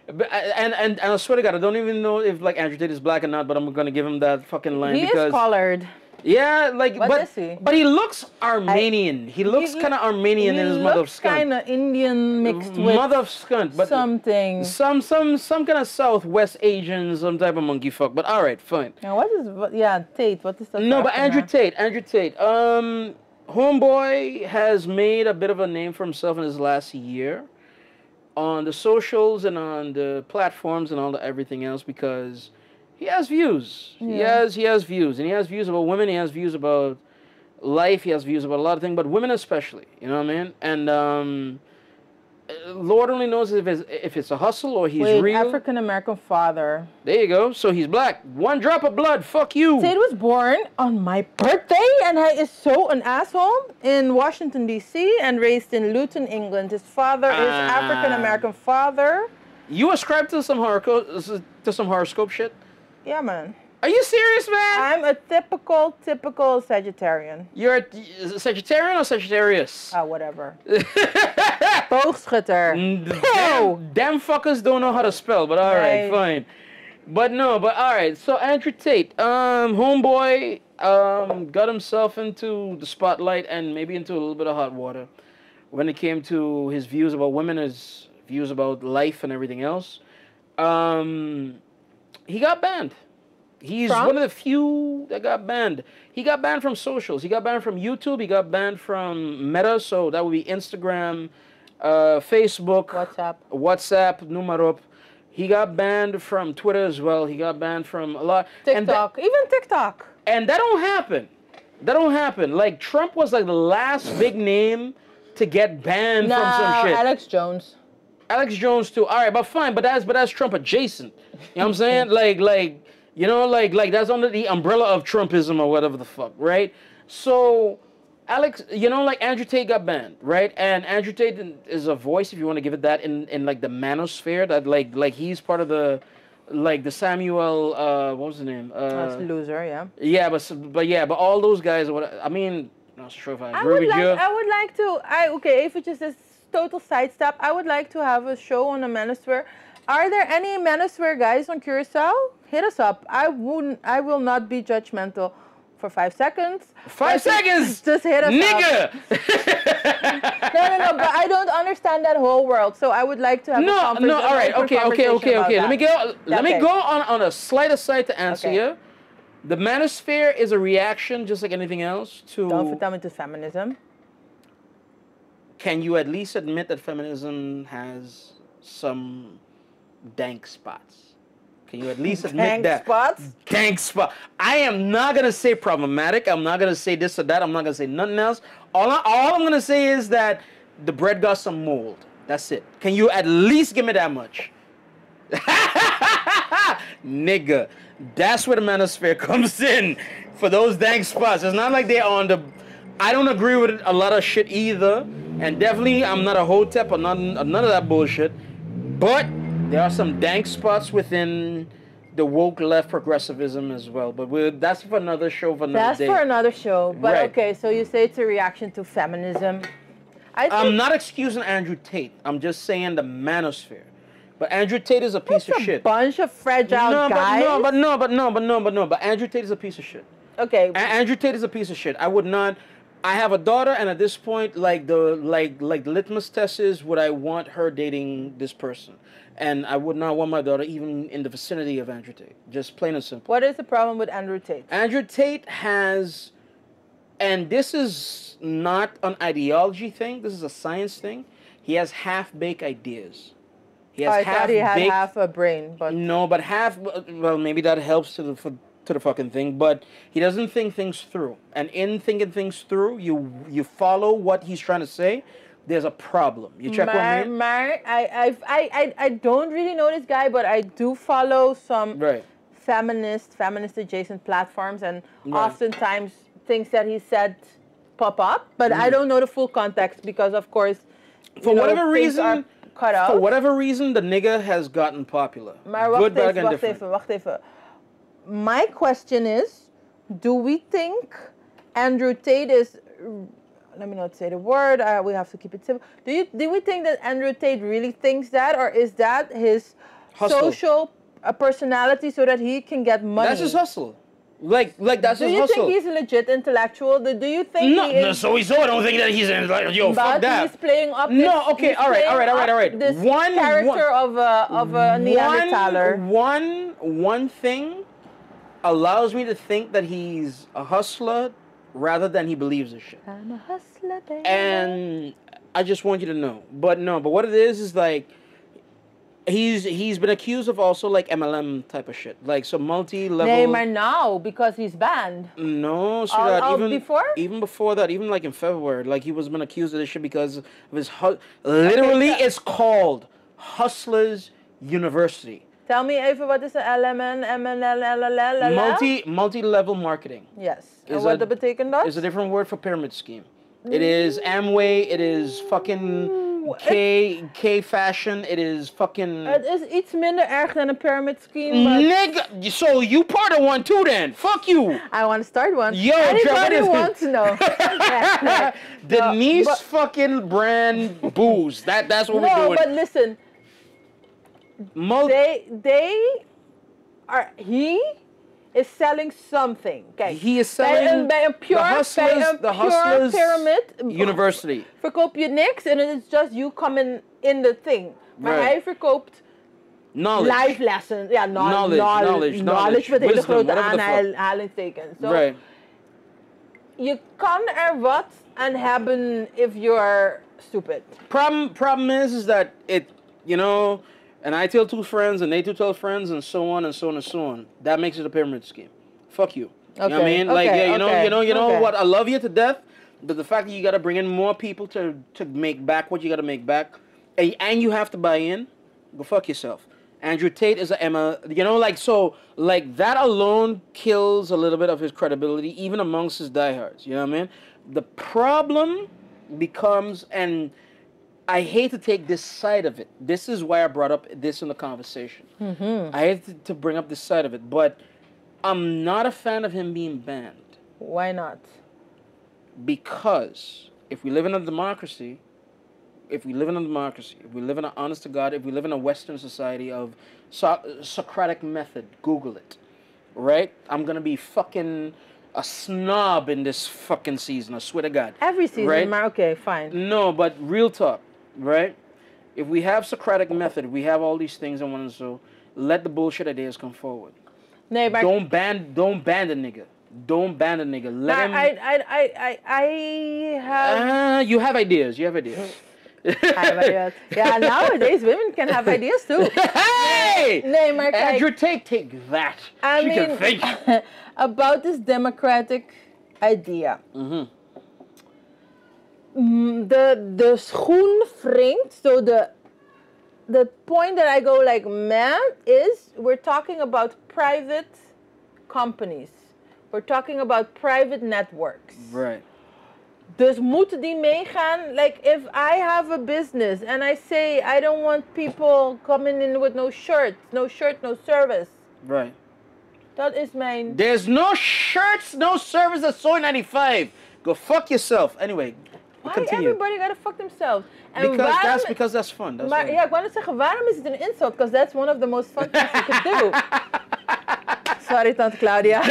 D: And I swear to God, I don't even know if like Andrew Tate is black or not, but I'm gonna give him that fucking line
C: He
D: because
C: is colored.
D: yeah, like
C: What is he?
D: But he looks Armenian. He looks kind of Armenian in his mother of
C: looks
D: skunt.
C: kind of Indian mixed with
D: Mother of skunt, but
C: something.
D: some kind of Southwest Asian, some type of monkey fuck. But all right, fine.
C: Now Tate. What is that?
D: No, but Andrew Tate. Homeboy has made a bit of a name for himself in his last year on the socials and on the platforms and all the everything else because he has views.
C: Yeah.
D: He has views, and he has views about women. He has views about life. He has views about a lot of things, but women especially. You know what I mean? And Lord only knows if it's a hustle or he's real.
C: African American father.
D: There you go. So he's black. One drop of blood. Fuck you.
C: Tate was born on my birthday, and he is so an asshole in Washington D.C. and raised in Luton, England. His father is African American father.
D: You ascribe to some horoscope shit?
C: Yeah, man.
D: Are you serious, man?
C: I'm a typical Sagittarian.
D: You're a Sagittarian or Sagittarius?
C: Whatever. Boogschutter.
D: Damn fuckers don't know how to spell, but all right, fine. But all right. So Andrew Tate, homeboy, got himself into the spotlight and maybe into a little bit of hot water when it came to his views about women, his views about life and everything else. He got banned. He's one of the few that got banned. He got banned from socials. He got banned from YouTube. He got banned from Meta, so that would be Instagram, Facebook, WhatsApp, Numerop. He got banned from Twitter as well. He got banned from a lot.
C: TikTok, even TikTok.
D: And that don't happen. That don't happen. Like Trump was like the last big name to get banned from some shit.
C: Alex Jones.
D: Alex Jones too. All right, but fine. But that's Trump adjacent. You know what I'm saying? like. You know, like that's under the umbrella of Trumpism or whatever the fuck, right? So, Alex, you know, like Andrew Tate got banned, right? And Andrew Tate is a voice, if you want to give it that, in like the manosphere, that like he's part of the, like the Samuel, what was his name?
C: That's a loser, yeah.
D: Yeah, but all those guys, I mean, I'm not sure if I agree with you.
C: I would like to, if it's just a total sidestep, I would like to have a show on the manosphere. Are there any manosphere guys on Curacao? Hit us up. I will not be judgmental for 5 seconds.
D: 5 seconds?
C: Just hit us
D: Nigga!
C: up. No, but I don't understand that whole world, so I would like to have a conversation.
D: No, all right, okay. Let me go on a slight aside to answer you. The manosphere is a reaction, just like anything else, to...
C: Don't tell me to feminism.
D: Can you at least admit that feminism has some dank spots? Can you at least admit that? Dank spot. I am not going to say problematic. I'm not going to say this or that. I'm not going to say nothing else. All I'm going to say is that the bread got some mold. That's it. Can you at least give me that much? Nigga. That's where the manosphere comes in. For those dank spots. It's not like they're on the... I don't agree with a lot of shit either. And definitely I'm not a hotep or none of that bullshit. But... there are some dank spots within the woke left progressivism as well. But that's for another show, for another day.
C: That's for another show. But
D: right.
C: Okay, so you say it's a reaction to feminism.
D: I'm not excusing Andrew Tate. I'm just saying the manosphere. But Andrew Tate is a piece of shit.
C: A bunch of fragile guys.
D: But Andrew Tate is a piece of shit.
C: Okay.
D: Andrew Tate is a piece of shit. I would not... I have a daughter, and at this point, like the litmus test is, would I want her dating this person? And I would not want my daughter even in the vicinity of Andrew Tate. Just plain and simple.
C: What is the problem with Andrew Tate?
D: Andrew Tate has, and this is not an ideology thing, this is a science thing, he has half-baked ideas. He has
C: I
D: half
C: thought he had
D: baked,
C: half a brain, but
D: no, but half. Well, maybe that helps to the fucking thing. But he doesn't think things through, and in thinking things through, you follow what he's trying to say. There's a problem. You check what I mean?
C: I don't really know this guy, but I do follow some
D: Right.
C: feminist adjacent platforms, and
D: Right.
C: oftentimes things that he said pop up, but
D: Mm-hmm.
C: I don't know the full context because, of course,
D: For whatever
C: things are
D: reason,
C: cut out.
D: for whatever reason, the nigga has gotten popular.
C: Maar
D: Good, bad, and
C: wacht
D: different.
C: even. My question is, do we think Andrew Tate is, let me not say the word, we have to keep it simple. Do we think that Andrew Tate really thinks that, or is that his
D: Hustle.
C: social personality so that he can get money?
D: That's his hustle. Like that's
C: Do
D: his
C: you
D: hustle.
C: think he's a legit intellectual? Do you think
D: No,
C: he is?
D: sowieso. I don't think that he's in. Like, yo, fuck
C: But
D: that.
C: he's playing up. This,
D: No, okay,
C: he's
D: all right.
C: playing up This character of a Neanderthaler.
D: One thing allows me to think that he's a hustler rather than he believes this shit.
C: I'm a hustler, baby.
D: And I just want you to know. But what it is like he's been accused of also like MLM type of shit. Like some multi-level.
C: Neymar now because he's banned.
D: No, so
C: All-
D: that
C: all
D: even
C: before?
D: even before that, even like in February, like he was been accused of this shit because of his literally
C: Okay, so-
D: it's called Hustlers University.
C: Tell me even what is een LMN, MNL,
D: Multi-level marketing.
C: Yes. En
D: Is
C: wat
D: a-
C: betekent dat?
D: Is a different word for pyramid scheme. It is Amway, it is fucking K fashion, it is fucking
C: Het is iets minder erg dan een pyramid scheme, but
D: nigga. So you part of one too then. Fuck you.
C: I want to start one.
D: Yo,
C: Anybody
D: Travis.
C: wants to know? Yeah,
D: Denise
C: but-
D: fucking brand booze. That's what we're
C: no,
D: doing.
C: but listen, they are. He is selling something. Kijk,
D: He is selling
C: bij een pure,
D: the hustlers
C: pyramid
D: University.
C: verkoop je niks en it's just you coming in the thing. Maar
D: Right.
C: hij verkoopt
D: Knowledge.
C: life lessons. Ja,
D: Knowledge.
C: met hele
D: Wisdom,
C: grote
D: whatever the fuck.
C: aanhalingstekens. So,
D: Right.
C: je kan er wat aan hebben if you're stupid.
D: Problem is that it, and I tell two friends and they two tell friends and so on and so on and so on. That makes it a pyramid scheme. Fuck you. You know what I mean? Like,
C: Okay,
D: yeah, you know
C: okay.
D: what? I love you to death, but the fact that you got to bring in more people to make back what you got to make back, and you have to buy in, go fuck yourself. Andrew Tate is a Emma, like that alone kills a little bit of his credibility, even amongst his diehards. You know what I mean? The problem becomes, and I hate to take this side of it. This is why I brought up this in the conversation.
C: Mm-hmm.
D: I hate to bring up this side of it, but I'm not a fan of him being banned.
C: Why not?
D: Because if we live in a democracy, if we live in an honest to God, if we live in a Western society of Socratic method, Google it, right? I'm going to be fucking a snob in this fucking season, I swear to God.
C: Every season,
D: right?
C: maar okay, fine.
D: No, but real talk, right? If we have Socratic method, we have all these things and one and so, let the bullshit ideas come forward.
C: Nee, maar
D: Don't ban the nigga. Don't ban the nigga. Let him.
C: I have.
D: You have ideas. You have ideas.
C: I have ideas. Yeah, nowadays women can have ideas too.
D: Hey!
C: Nee, maar kijk.
D: Andrew Tate, take that.
C: I
D: She
C: mean,
D: can think.
C: about this democratic idea.
D: Mm-hmm.
C: The schoen wringt. So the point that I go like, man, is we're talking about private companies. We're talking about private networks.
D: Right.
C: Dus moeten die meegaan? Like, if I have a business and I say I don't want people coming in with no shirt, no service.
D: Right.
C: Dat is mijn...
D: There's no shirts, no service at Soy 95. Go fuck yourself. Anyway,
C: Why
D: continue.
C: everybody gotta fuck themselves? En
D: Because that's fun. That's
C: maar
D: fun.
C: ja, ik wou net zeggen, waarom is het een insult? Because that's one of the most fun things you can do. Sorry, Tante Claudia.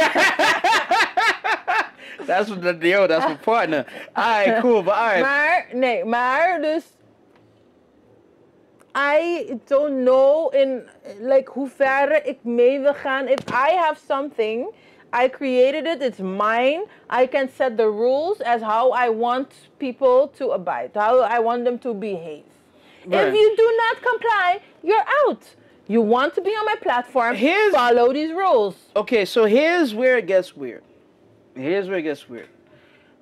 D: That's my partner. Alright, cool, but alright.
C: Maar dus... I don't know in like hoe ver ik mee wil gaan. If I have something, I created it, it's mine. I can set the rules as how I want people to abide, how I want them to behave. If you do not comply, you're out. You want to be on my platform, follow these rules.
D: Okay, so here's where it gets weird.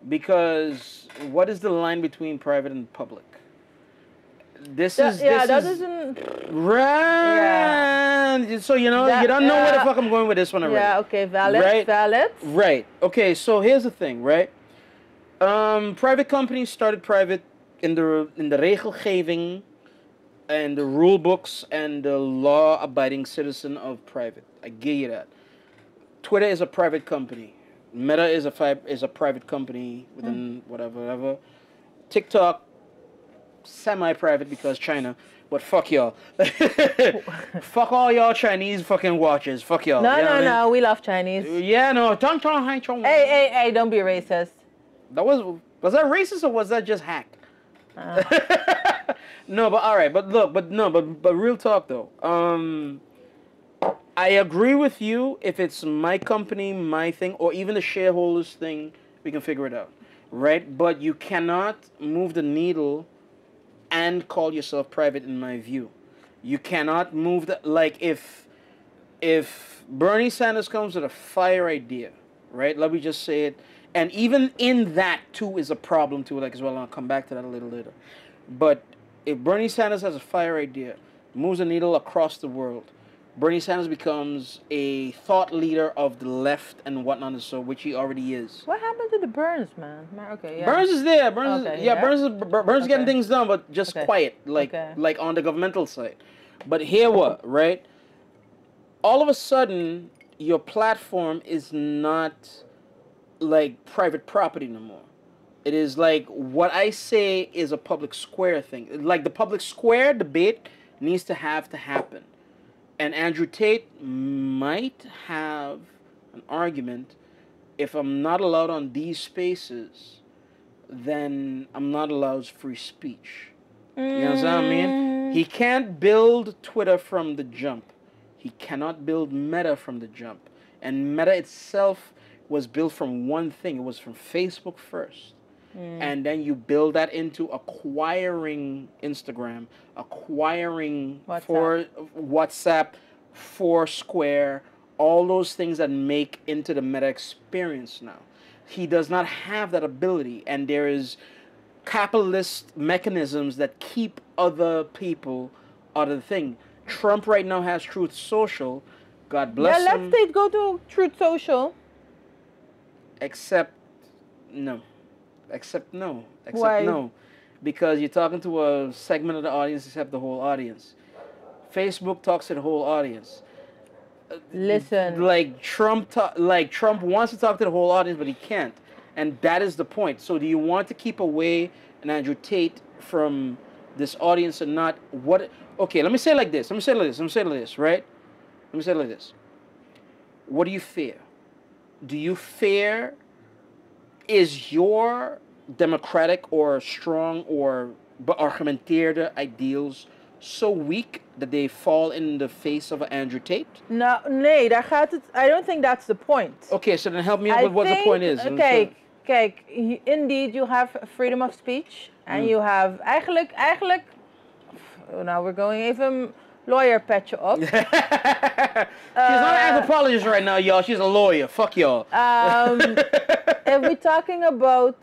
D: Because what is the line between private and public? This is
C: isn't
D: right. Yeah. So you don't know where the fuck I'm going with this one already.
C: Yeah, okay, valid.
D: Right. Okay, so here's the thing, right? Private companies started private in the regelgeving and the rule books and the law-abiding citizen of private. I give you that. Twitter is a private company. Meta is a private company within whatever. TikTok, semi-private because China. But fuck y'all. Fuck all y'all Chinese fucking watchers. Fuck y'all.
C: No, we love Chinese.
D: Yeah, no.
C: Hey, don't be racist.
D: Was that racist or was that just hack? No, but all right. But look, but real talk though. I agree with you. If it's my company, my thing, or even the shareholders thing, we can figure it out, right? But you cannot move the needle and call yourself private, in my view. You cannot move the, like if Bernie Sanders comes with a fire idea, right? Let me just say it. And even in that too is a problem too, like as well. And I'll come back to that a little later. But if Bernie Sanders has a fire idea, moves the needle across the world, Bernie Sanders becomes a thought leader of the left and whatnot, and so which he already is.
C: What happened to the Burns, man? Okay, yeah.
D: Burns is there. Burns is getting things done, but just quiet, like on the governmental side. But here what, right? All of a sudden, your platform is not like private property no more. It is like what I say is a public square thing. Like the public square debate needs to happen. And Andrew Tate might have an argument. If I'm not allowed on these spaces, then I'm not allowed free speech. You know what I mean? He can't build Twitter from the jump. He cannot build Meta from the jump. And Meta itself was built from one thing. It was from Facebook first. And then you build that into acquiring Instagram, acquiring WhatsApp, Foursquare, all those things that make into the Meta experience now. He does not have that ability, and there is capitalist mechanisms that keep other people out of the thing. Trump right now has Truth Social. God bless him.
C: Yeah, let's say go to Truth Social.
D: Except no. Because you're talking to a segment of the audience except the whole audience. Facebook talks to the whole audience.
C: Listen.
D: Like Trump wants to talk to the whole audience, but he can't. And that is the point. So do you want to keep away an Andrew Tate from this audience or not? Okay, let me say it like this. Right? Let me say it like this. What do you fear? Do you fear... Is your democratic or strong or beargumenteerde ideals so weak that they fall in the face of Andrew Tate?
C: No, nee, daar gaat het. I don't think that's the point.
D: Okay, so then help me out with what the point is.
C: Kijk, indeed you have freedom of speech and you have eigenlijk. Now we're going even lawyer petje op.
D: She's not an anthropologist right now, y'all. She's a lawyer. Fuck y'all.
C: If we're talking about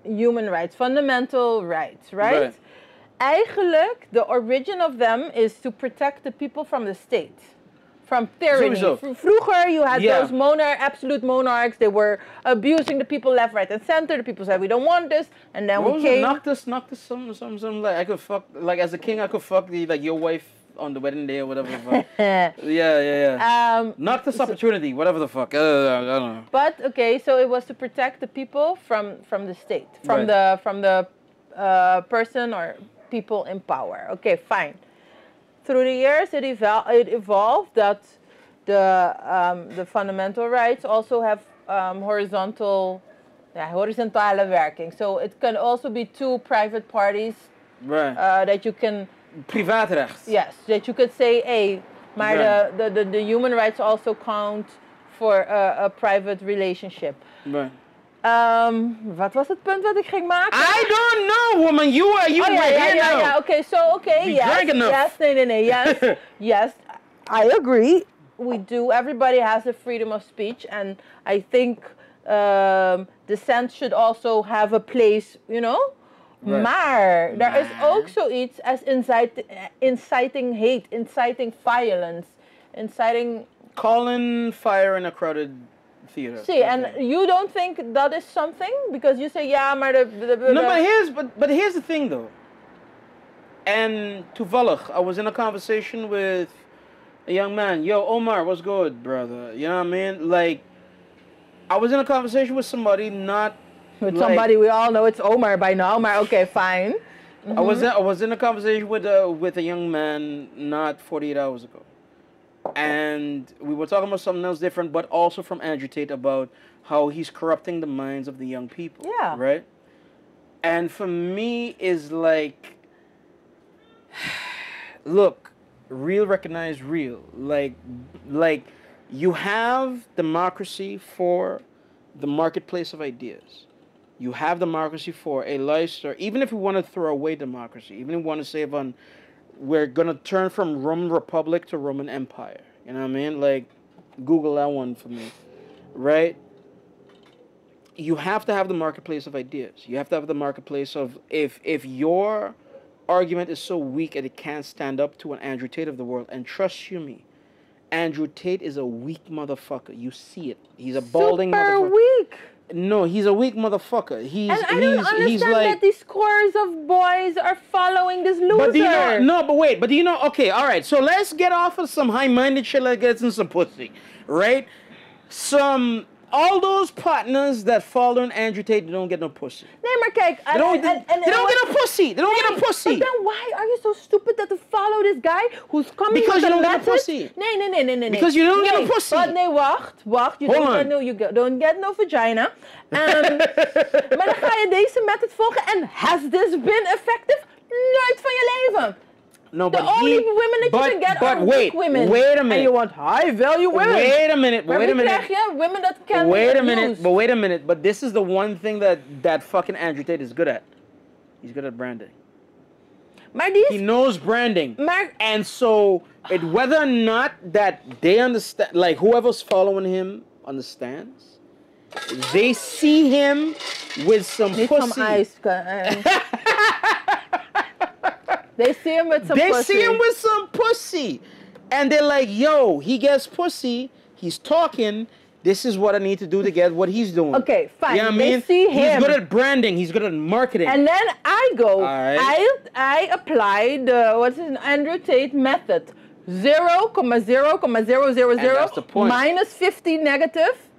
C: human rights, fundamental rights, right? Eigenlijk, the origin of them is to protect the people from the state, from tyranny. Vroeger, you had those absolute monarchs. They were abusing the people left, right, and center. The people said, we don't want this. And then we came...
D: Knock this, some, like, I could fuck, like, as a king, I could fuck, your wife on the wedding day or whatever the fuck. Yeah. Knock this opportunity, whatever the fuck. I don't know.
C: But, okay, so it was to protect the people from the state, from the person or people in power. Okay, fine. Through the years, it evolved that the fundamental rights also have horizontale werking. So it can also be two private parties that you can...
D: Privaatrecht.
C: Yes, that you could say, hey, maar the human rights also count for a private relationship.
D: Right.
C: Wat was het punt wat ik ging maken?
D: I don't know, woman. You were here now.
C: Yeah. Okay,
D: Drank enough.
C: Yes, nee. Yes, I agree. We do. Everybody has the freedom of speech, and I think dissent should also have a place, you know?
D: Right.
C: Maar er is ook zoiets als inciting hate, inciting violence, inciting...
D: Calling fire in a crowded theater.
C: See, and you don't think that is something? Because you say, yeah, maar
D: No, but here's the thing, though. And toevallig, I was in a conversation with a young man. Yo, Omar, what's good, brother? You know what I mean? Like, I was in a conversation with somebody, not
C: with somebody we all know it's Omar by now, maar okay, fine. Mm-hmm.
D: I was in a conversation with a young man not 48 hours ago. And we were talking about something else different, but also from Andrew Tate about how he's corrupting the minds of the young people.
C: Yeah.
D: Right? And for me is like, look, real recognize real. Like you have democracy for the marketplace of ideas. You have democracy for a lifestyle. Even if we want to throw away democracy, even if we want to say we're going to turn from Roman Republic to Roman Empire. You know what I mean? Like, Google that one for me. Right? You have to have the marketplace of ideas. You have to have the marketplace of, if your argument is so weak and it can't stand up to an Andrew Tate of the world, and trust you me, Andrew Tate is a weak motherfucker. You see it. He's a balding motherfucker.
C: Super weak.
D: No, he's a weak motherfucker.
C: And I don't understand that these scores of boys are following this loser.
D: But do you know, okay, all right, so let's get off of some high-minded shit like getting some pussy, right? All those partners that follow Andrew Tate, they don't get no pussy.
C: Nee, maar kijk.
D: They don't get no pussy. They don't get no pussy.
C: But then why are you so stupid that to follow this guy who's coming
D: because
C: with
D: you don't
C: message?
D: get no pussy.
C: Nee.
D: Because you don't get no pussy.
C: But nee, wacht. You don't get no vagina. Maar dan ga je deze method volgen and has this been effective? Nooit van je leven.
D: No,
C: the only women that you can get are weak women.
D: Wait a minute.
C: And you want high value women.
D: Wait a minute.
C: Women that can
D: wait a minute. But this is the one thing that fucking Andrew Tate is good at. He's good at branding. He knows branding. And so, whether or not that they understand, like whoever's following him understands, they see him with some pussy.
C: Some ice. They see him with some pussy.
D: They see him with some pussy. And they're like, yo, he gets pussy. He's talking. This is what I need to do to get what he's doing.
C: Okay, fine.
D: You know what I mean?
C: They see him.
D: He's good at branding. He's good at marketing.
C: And then I go.
D: Right.
C: I apply the, Andrew Tate method. 0,0,000 minus 50 negative.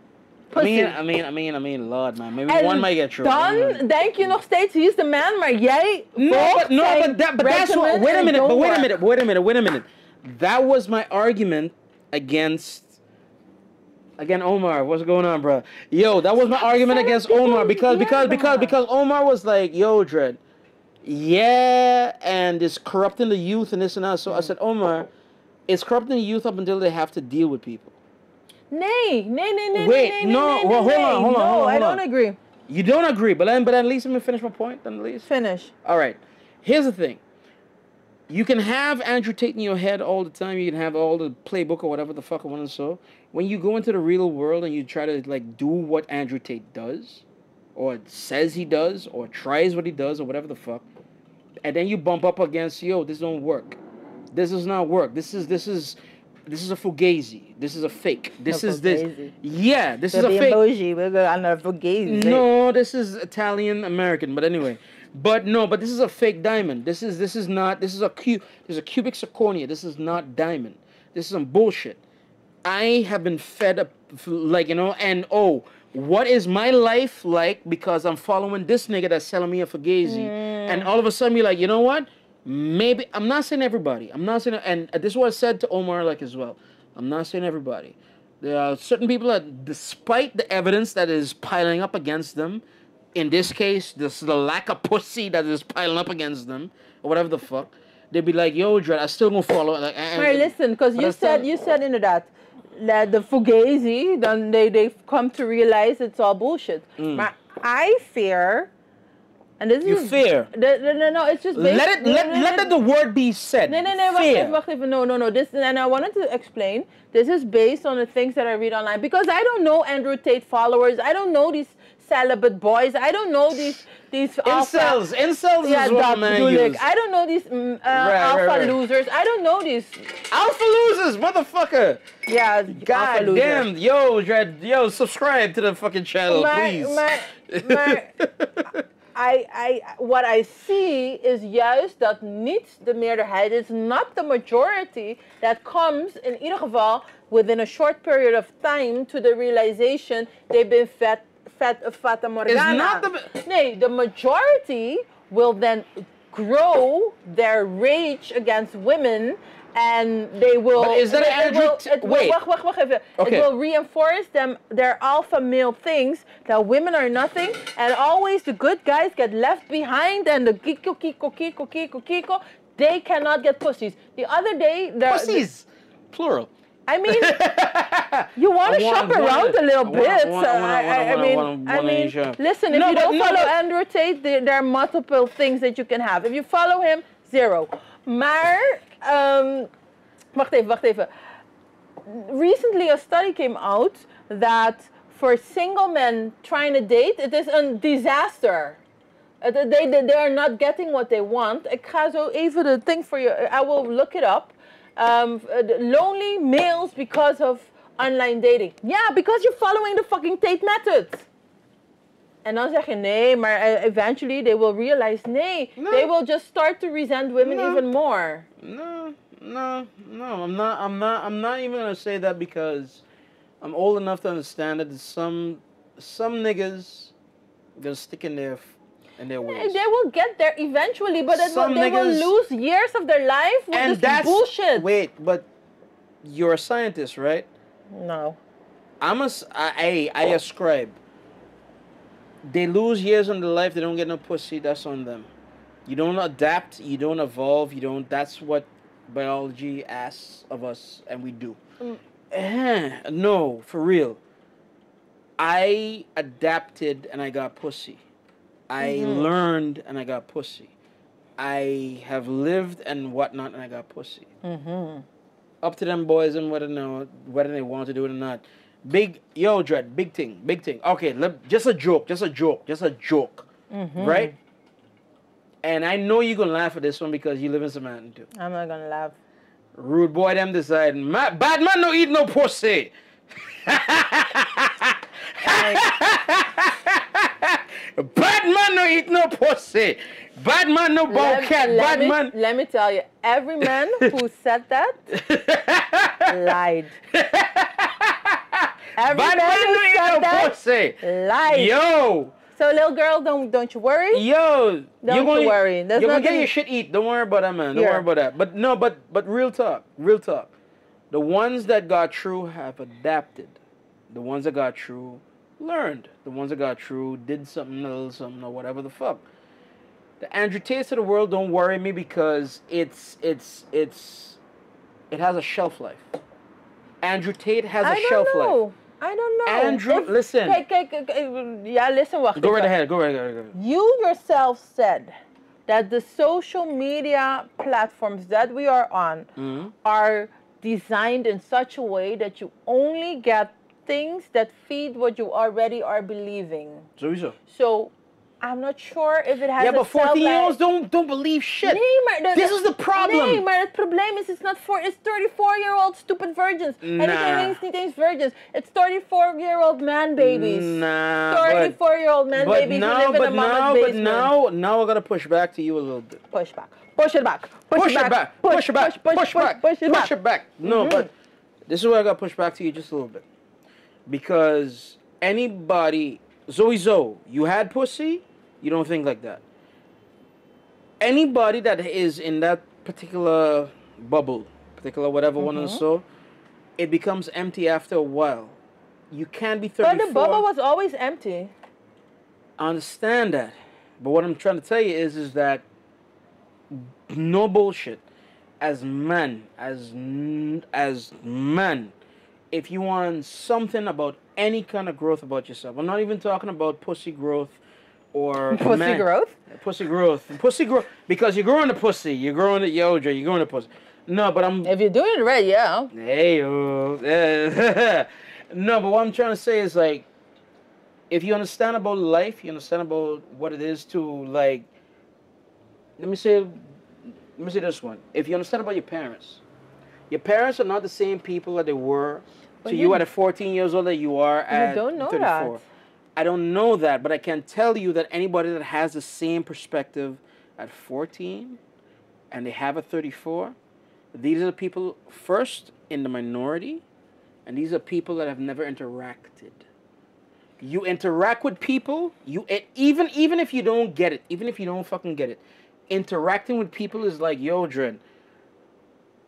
C: Pussy.
D: I mean, Lord, man. Maybe one might get true.
C: Dan denk je nog steeds, he's the man, maar jij...
D: But that's what... Wait a minute. That was my argument against... Again, Omar, what's going on, bro? Yo, that was my argument against Omar because Omar was like, yo, Dread, yeah, and it's corrupting the youth and this and that. So I said, Omar, it's corrupting the youth up until they have to deal with people.
C: Nee.
D: Wait, no, hold on.
C: I don't agree.
D: You don't agree, but at least let me finish my point, then at least.
C: Finish.
D: All right. Here's the thing. You can have Andrew Tate in your head all the time. You can have all the playbook or whatever the fuck I want to so. When you go into the real world and you try to like do what Andrew Tate does, or says he does, or tries what he does, or whatever the fuck, and then you bump up against, yo, this don't work. This does not work. This is a fugazi. This is a fake. This is fake.
C: Fugazi.
D: No, this is Italian American. But anyway, but this is a fake diamond. This is a cubic zirconia. This is not diamond. This is some bullshit. I have been fed up, like, you know, and what is my life like because I'm following this nigga that's selling me a fugazi, and all of a sudden you're like, you know what? Maybe, I'm not saying everybody. And this is what I said to Omar, like, as well. I'm not saying everybody. There are certain people that, despite the evidence that is piling up against them, in this case, this is the lack of pussy that is piling up against them, or whatever the fuck, they'd be like, yo, Dread, I still gonna follow. Like,
C: maar listen, because you said inderdaad, the fugazi, then they've come to realize it's all bullshit. But I fear, and this
D: You
C: is
D: fear.
C: No, it's just based,
D: Let the word be said.
C: No,
D: Fear.
C: wacht even. No. This, and I wanted to explain. This is based on the things that I read online because I don't know Andrew Tate followers. I don't know these celibate boys. I don't know these
D: Incels. Incels
C: yeah,
D: is what man use.
C: I don't know these alpha losers. I don't know these
D: Alpha losers, motherfucker.
C: Yeah,
D: God damn. Yo, Dread. Yo, subscribe to the fucking channel, please.
C: What I see is juist dat niet de meerderheid, it's not the majority that comes, in ieder geval, within a short period of time to the realization they've been fata morgana. Nee, the majority will then grow their rage against women and they will.
D: But is that wait.
C: Wacht even.
D: Okay.
C: It will reinforce their alpha male things that women are nothing, and always the good guys get left behind, and the kiko. They cannot get pussies. The other day,
D: pussies, plural.
C: I mean, you want to shop around a little bit. I mean, listen. If you don't follow Andrew Tate, there are multiple things that you can have. If you follow him, 0. Maar, wacht even. Recently, a study came out that for single men trying to date, it is a disaster. They are not getting what they want. Ik ga zo even the thing for you. I will look it up. Lonely males because of online dating. Yeah, because you're following the fucking Tate methods. En dan zeg je nee, maar eventually they will realize nee. No. They will just start to resent women even more.
D: No. I'm not even gonna say that because I'm old enough to understand that some niggas gonna stick in their ways.
C: They will get there eventually, but they will lose years of their life with this bullshit.
D: Wait, but you're a scientist, right?
C: No.
D: I ascribe. They lose years in their life, they don't get no pussy, that's on them. You don't adapt, you don't evolve, that's what biology asks of us, and we do. No, for real. I adapted and I got pussy. I learned and I got pussy. I have lived and whatnot and I got pussy. Up to them boys and whether they want to do it or not. Dread, big thing. Okay, just a joke. Right? And I know you're going to laugh at this one because you live in Samantha too.
C: I'm not going to laugh.
D: Rude boy them decide, bad man no eat no pussy. Bad man no eat no pussy. Bad man no bowcat. Bad man.
C: Let me tell you, every man who said that lied. Every
D: bad man
C: who
D: no eat
C: said
D: no
C: that
D: pussy.
C: lied.
D: Yo.
C: So little girl, don't you worry.
D: Yo.
C: Don't you worry.
D: You're gonna get your shit eat. Don't worry about that, man. Don't worry about that. But no, but real talk. The ones that got through have adapted. The ones that got through learned. The ones that got through did something, a little something, or whatever the fuck. The Andrew Tates of the world don't worry me because it has a shelf life. Andrew Tate has a shelf life.
C: I don't know.
D: Andrew, listen.
C: Yeah, listen.
D: Go right ahead.
C: You yourself said that the social media platforms that we are on are designed in such a way that you only get things that feed what you already are believing.
D: Sowieso.
C: So I'm not sure if it has
D: but 14-year-olds don't believe shit.
C: Nee,
D: this is the problem.
C: Nee, maar het probleem is, it's 34-year-old stupid virgins.
D: Nah.
C: En het is niet eens virgins. It's 34-year-old man babies.
D: Nah.
C: 34-year-old man babies who live in a mama's basement.
D: But now I gotta push back to you a little bit.
C: Push it back.
D: No, but this is where I gotta push back to you just a little bit. Because anybody, Zoe, you had pussy? You don't think like that. Anybody that is in that particular bubble, particular whatever one and so, it becomes empty after a while. You can't be 34.
C: But the bubble was always empty.
D: I understand that. But what I'm trying to tell you is that no bullshit. As men, if you want something about any kind of growth about yourself, I'm not even talking about pussy growth or
C: Pussy growth?
D: Pussy growth. Pussy growth. Because you're growing the pussy. You're growing the Dre, you're growing the pussy. No, but I'm...
C: If you're doing it right, yeah.
D: Hey, no, but what I'm trying to say is, like, if you understand about life, you understand about what it is to, like... Let me say this one. If you understand about your parents are not the same people that they were to you at 14 years old that you are at 34.
C: You don't know that.
D: I don't know that, but I can tell you that anybody that has the same perspective at 14 and they have at 34, these are the people first in the minority, and these are people that have never interacted. You interact with people, even if you don't get it, even if you don't fucking get it, interacting with people is like, yo, Dren,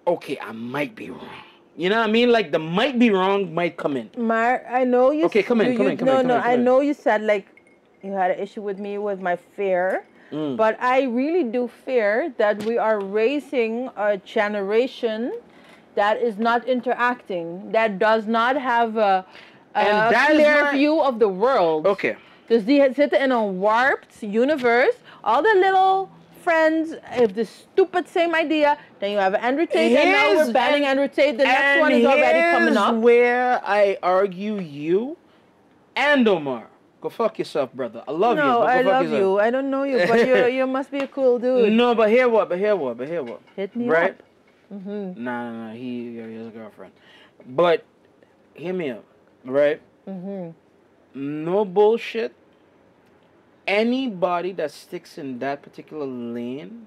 D: okay, I might be wrong. You know what I mean? Like, the might be wrong might come in.
C: I know you...
D: Okay, come in.
C: I know you said, like, you had an issue with me with my fear. But I really do fear that we are raising a generation that is not interacting, that does not have a clear view of the world.
D: Okay.
C: Dus die zitten in een warped universe. All the little friends have the stupid same idea. Then you have Andrew Tate, and now we're banning Andrew Tate. The next one is already coming up.
D: Where I argue you and Omar. Go fuck yourself, brother. I love you.
C: No, I love you. I don't know you, but you must be a cool dude.
D: No, but hear what?
C: Hit me
D: right?
C: up. Mm-hmm.
D: Nah. He has a girlfriend. But hear me out, right?
C: Mm-hmm.
D: No bullshit. Anybody that sticks in that particular lane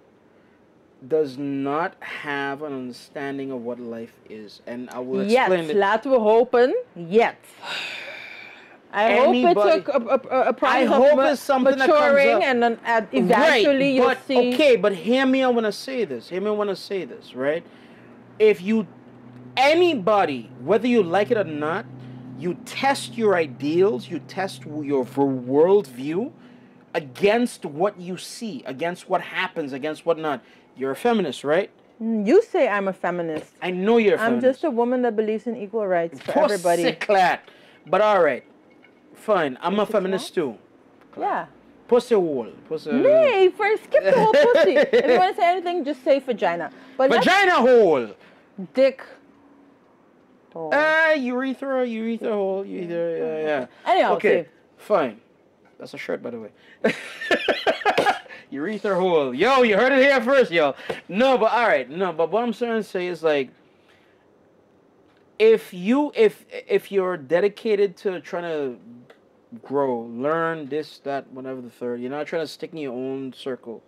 D: does not have an understanding of what life is. And I will explain it.
C: Laten we hopen. Yet. I hope it's a process of maturing, and then eventually you'll see.
D: Okay, but hear me out when I say this. Right? If anybody, whether you like it or not, you test your ideals, you test your worldview against what you see, against what happens, against what not. You're a feminist, right?
C: You say I'm a feminist.
D: I know you're a feminist.
C: I'm just a woman that believes in equal rights for everybody.
D: But all right. Fine, I'm a feminist too.
C: Yeah.
D: Pussy hole.
C: Nee, skip the whole pussy. If you want to say anything, just say vagina. But
D: vagina hole.
C: Dick hole.
D: Urethra hole. Yeah.
C: Anyhow,
D: okay, fine. That's a shirt, by the way. Urethra hole. Yo, you heard it here first, yo. No, but all right. No, but what I'm trying to say is, like, if you're dedicated to trying to grow, learn this, that, whatever the third, you're not trying to stick in your own circle,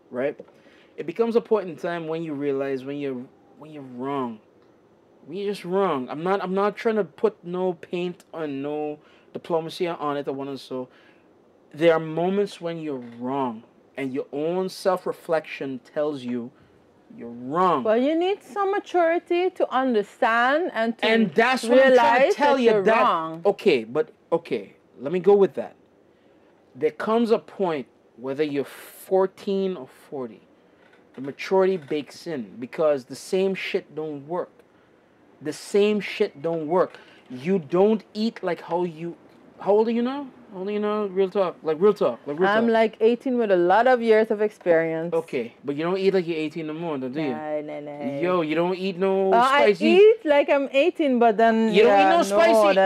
D: right? It becomes a point in time when you realize when you're wrong. When you're just wrong. I'm not trying to put no paint on no diplomacy on it or one or so. There are moments when you're wrong, and your own self-reflection tells you you're wrong.
C: Well, you need some maturity to understand and
D: that's what I'm trying to tell you.
C: You're wrong.
D: Okay. Let me go with that. There comes a point, whether you're 14 or 40, the maturity bakes in, because the same shit don't work. You don't eat like how old are you now? Real talk.
C: I'm like 18 with a lot of years of experience.
D: Okay, but you don't eat like you're 18 no more, do you?
C: No.
D: Yo, you don't eat no spicy.
C: I eat like I'm 18, but then
D: you don't eat no spicy.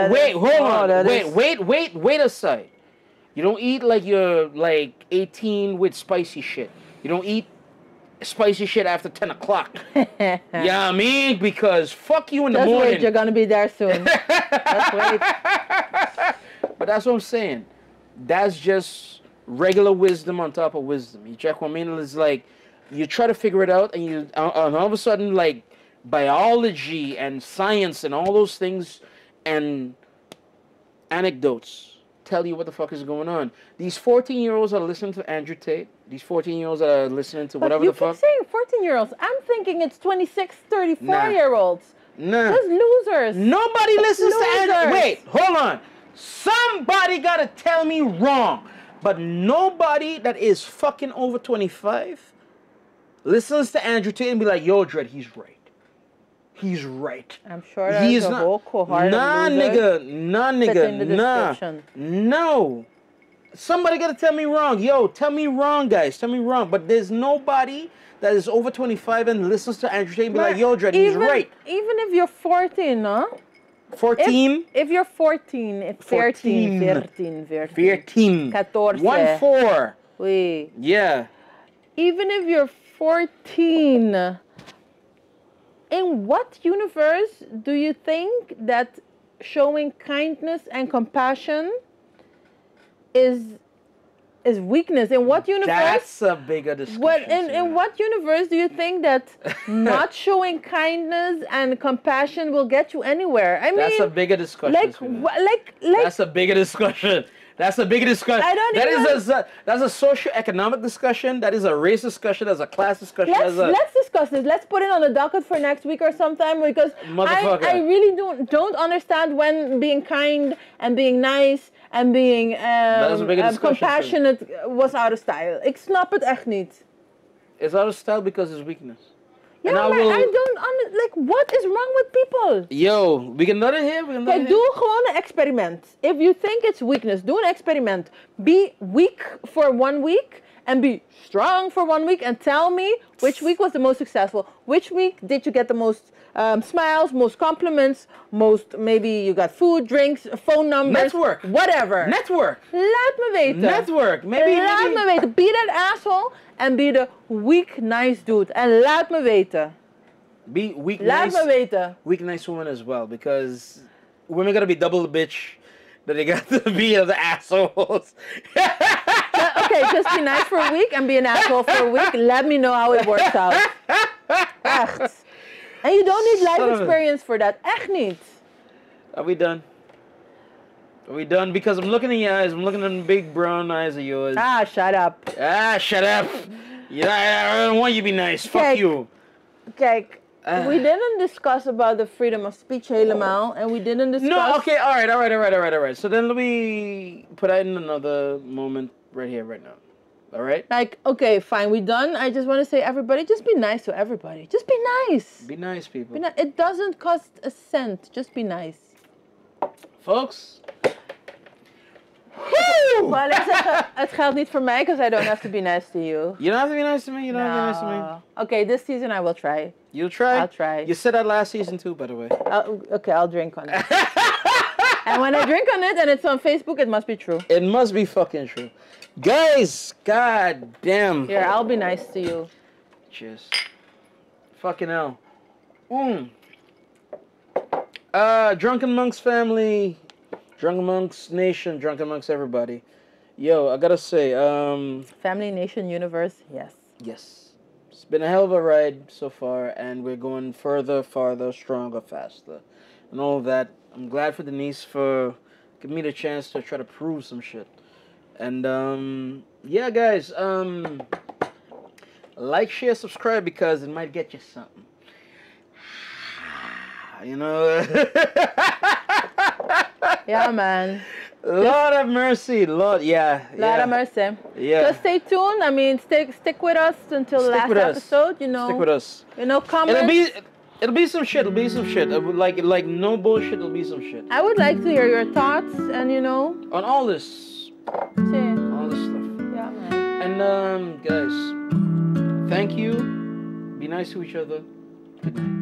D: Wait aside. You don't eat like you're like 18 with spicy shit. You don't eat spicy shit after 10 o'clock. Yeah, I mean, because fuck you in the morning.
C: Wait, you're gonna be there soon. Just wait.
D: But that's what I'm saying. That's just regular wisdom on top of wisdom. You check what I mean? It's like you try to figure it out, and all of a sudden, like, biology and science and all those things and anecdotes tell you what the fuck is going on. These 14-year-olds are listening to Andrew Tate. These 14-year-olds are listening to whatever the fuck.
C: You keep saying 14-year-olds. I'm thinking it's 26, 34-year-olds.
D: Nah.
C: Just losers.
D: Nobody listens to Andrew. Wait, hold on. Somebody gotta tell me wrong. But nobody that is fucking over 25 listens to Andrew Tate and be like, yo, Dred, he's right. he's right.
C: I'm sure there's a whole cohort
D: Nah,
C: of losers
D: nigga.
C: fit in the description.
D: No. Somebody gotta tell me wrong. Yo, tell me wrong, guys. Tell me wrong. But there's nobody that is over 25 and listens to Andrew Tate and be like, yo, Dread, he's right.
C: Even if you're 14, huh?
D: 14?
C: If you're 14, it's 13.
D: 14. 1-4.
C: Oui.
D: Yeah.
C: Even if you're 14, in what universe do you think that showing kindness and compassion is weakness? In what universe?
D: That's a bigger discussion.
C: In what universe do you think that not showing kindness and compassion will get you anywhere? I mean,
D: that's a bigger discussion. That's a bigger discussion. That's a bigger discussion. That's a socio-economic discussion. That is a race discussion. That's a class discussion.
C: Let's discuss this. Let's put it on the docket for next week or sometime, because I really don't understand when being kind and being nice en being compassionate was out of style. Ik snap het echt niet.
D: It's out of style because it's weakness.
C: Yeah, maar I don't what is wrong with people?
D: Yo, we can nut it here.
C: Kijk, doe gewoon een experiment. If you think it's weakness, do an experiment. Be weak for 1 week and be strong for 1 week and tell me which week was the most successful. Which week did you get the most smiles, most compliments, maybe you got food, drinks, phone numbers.
D: Network.
C: Whatever.
D: Network.
C: Laat me weten.
D: Network. Laat
C: me weten. Be that asshole and be the weak, nice dude. En laat me weten.
D: Be weak,
C: laat
D: nice.
C: Me weten.
D: Weak, nice woman as well, because women gotta be double the bitch that they got to be the assholes.
C: Okay, just be nice for a week and be an asshole for a week. Let me know how it works out. Echt. And you don't need life experience for that. Echt niet.
D: Are we done? Are we done? Because I'm looking in your eyes. I'm looking in the big brown eyes of yours.
C: Ah, shut up.
D: Ah, shut up. I don't want you to be nice. Fuck you.
C: Kijk, we didn't discuss about the freedom of speech helemaal. And we didn't discuss...
D: No, okay, all right. So then let me put that in another moment right here, right now. All right?
C: Like, okay, fine, we done. I just want to say, everybody, just be nice to everybody. Just be nice.
D: Be nice, people.
C: It doesn't cost a cent. Just be nice.
D: Folks.
C: Well, het geldt niet voor mij, because I don't have to be nice to you.
D: You don't have to be nice to me? You don't have to be nice to me?
C: Okay, this season I will try.
D: You'll try?
C: I'll try.
D: You said that last season too, by the way.
C: I'll drink on it. And when I drink on it and it's on Facebook, it must be true.
D: It must be fucking true. Guys, god damn.
C: Here, I'll be nice to you.
D: Cheers. Fucking hell. Drunken Monks family, Drunken Monks Nation, Drunken Monks everybody. Yo, I gotta say,
C: Family, Nation, Universe, yes.
D: Yes. It's been a hell of a ride so far, and we're going further, farther, stronger, faster, and all of that. I'm glad for Denise for giving me the chance to try to prove some shit. And, yeah, guys, like, share, subscribe, because it might get you something. You know?
C: Yeah, man.
D: Lord have mercy. Lord, yeah.
C: Lord have mercy.
D: Yeah.
C: Just stay tuned. I mean, stick with us until the last episode, you know.
D: Stick with us.
C: You know, comments.
D: It'll be some shit. Like no bullshit. It'll be some shit.
C: I would like to hear your thoughts, and you know.
D: On all this. All this stuff.
C: Yeah, man.
D: And guys, thank you. Be nice to each other. Good night.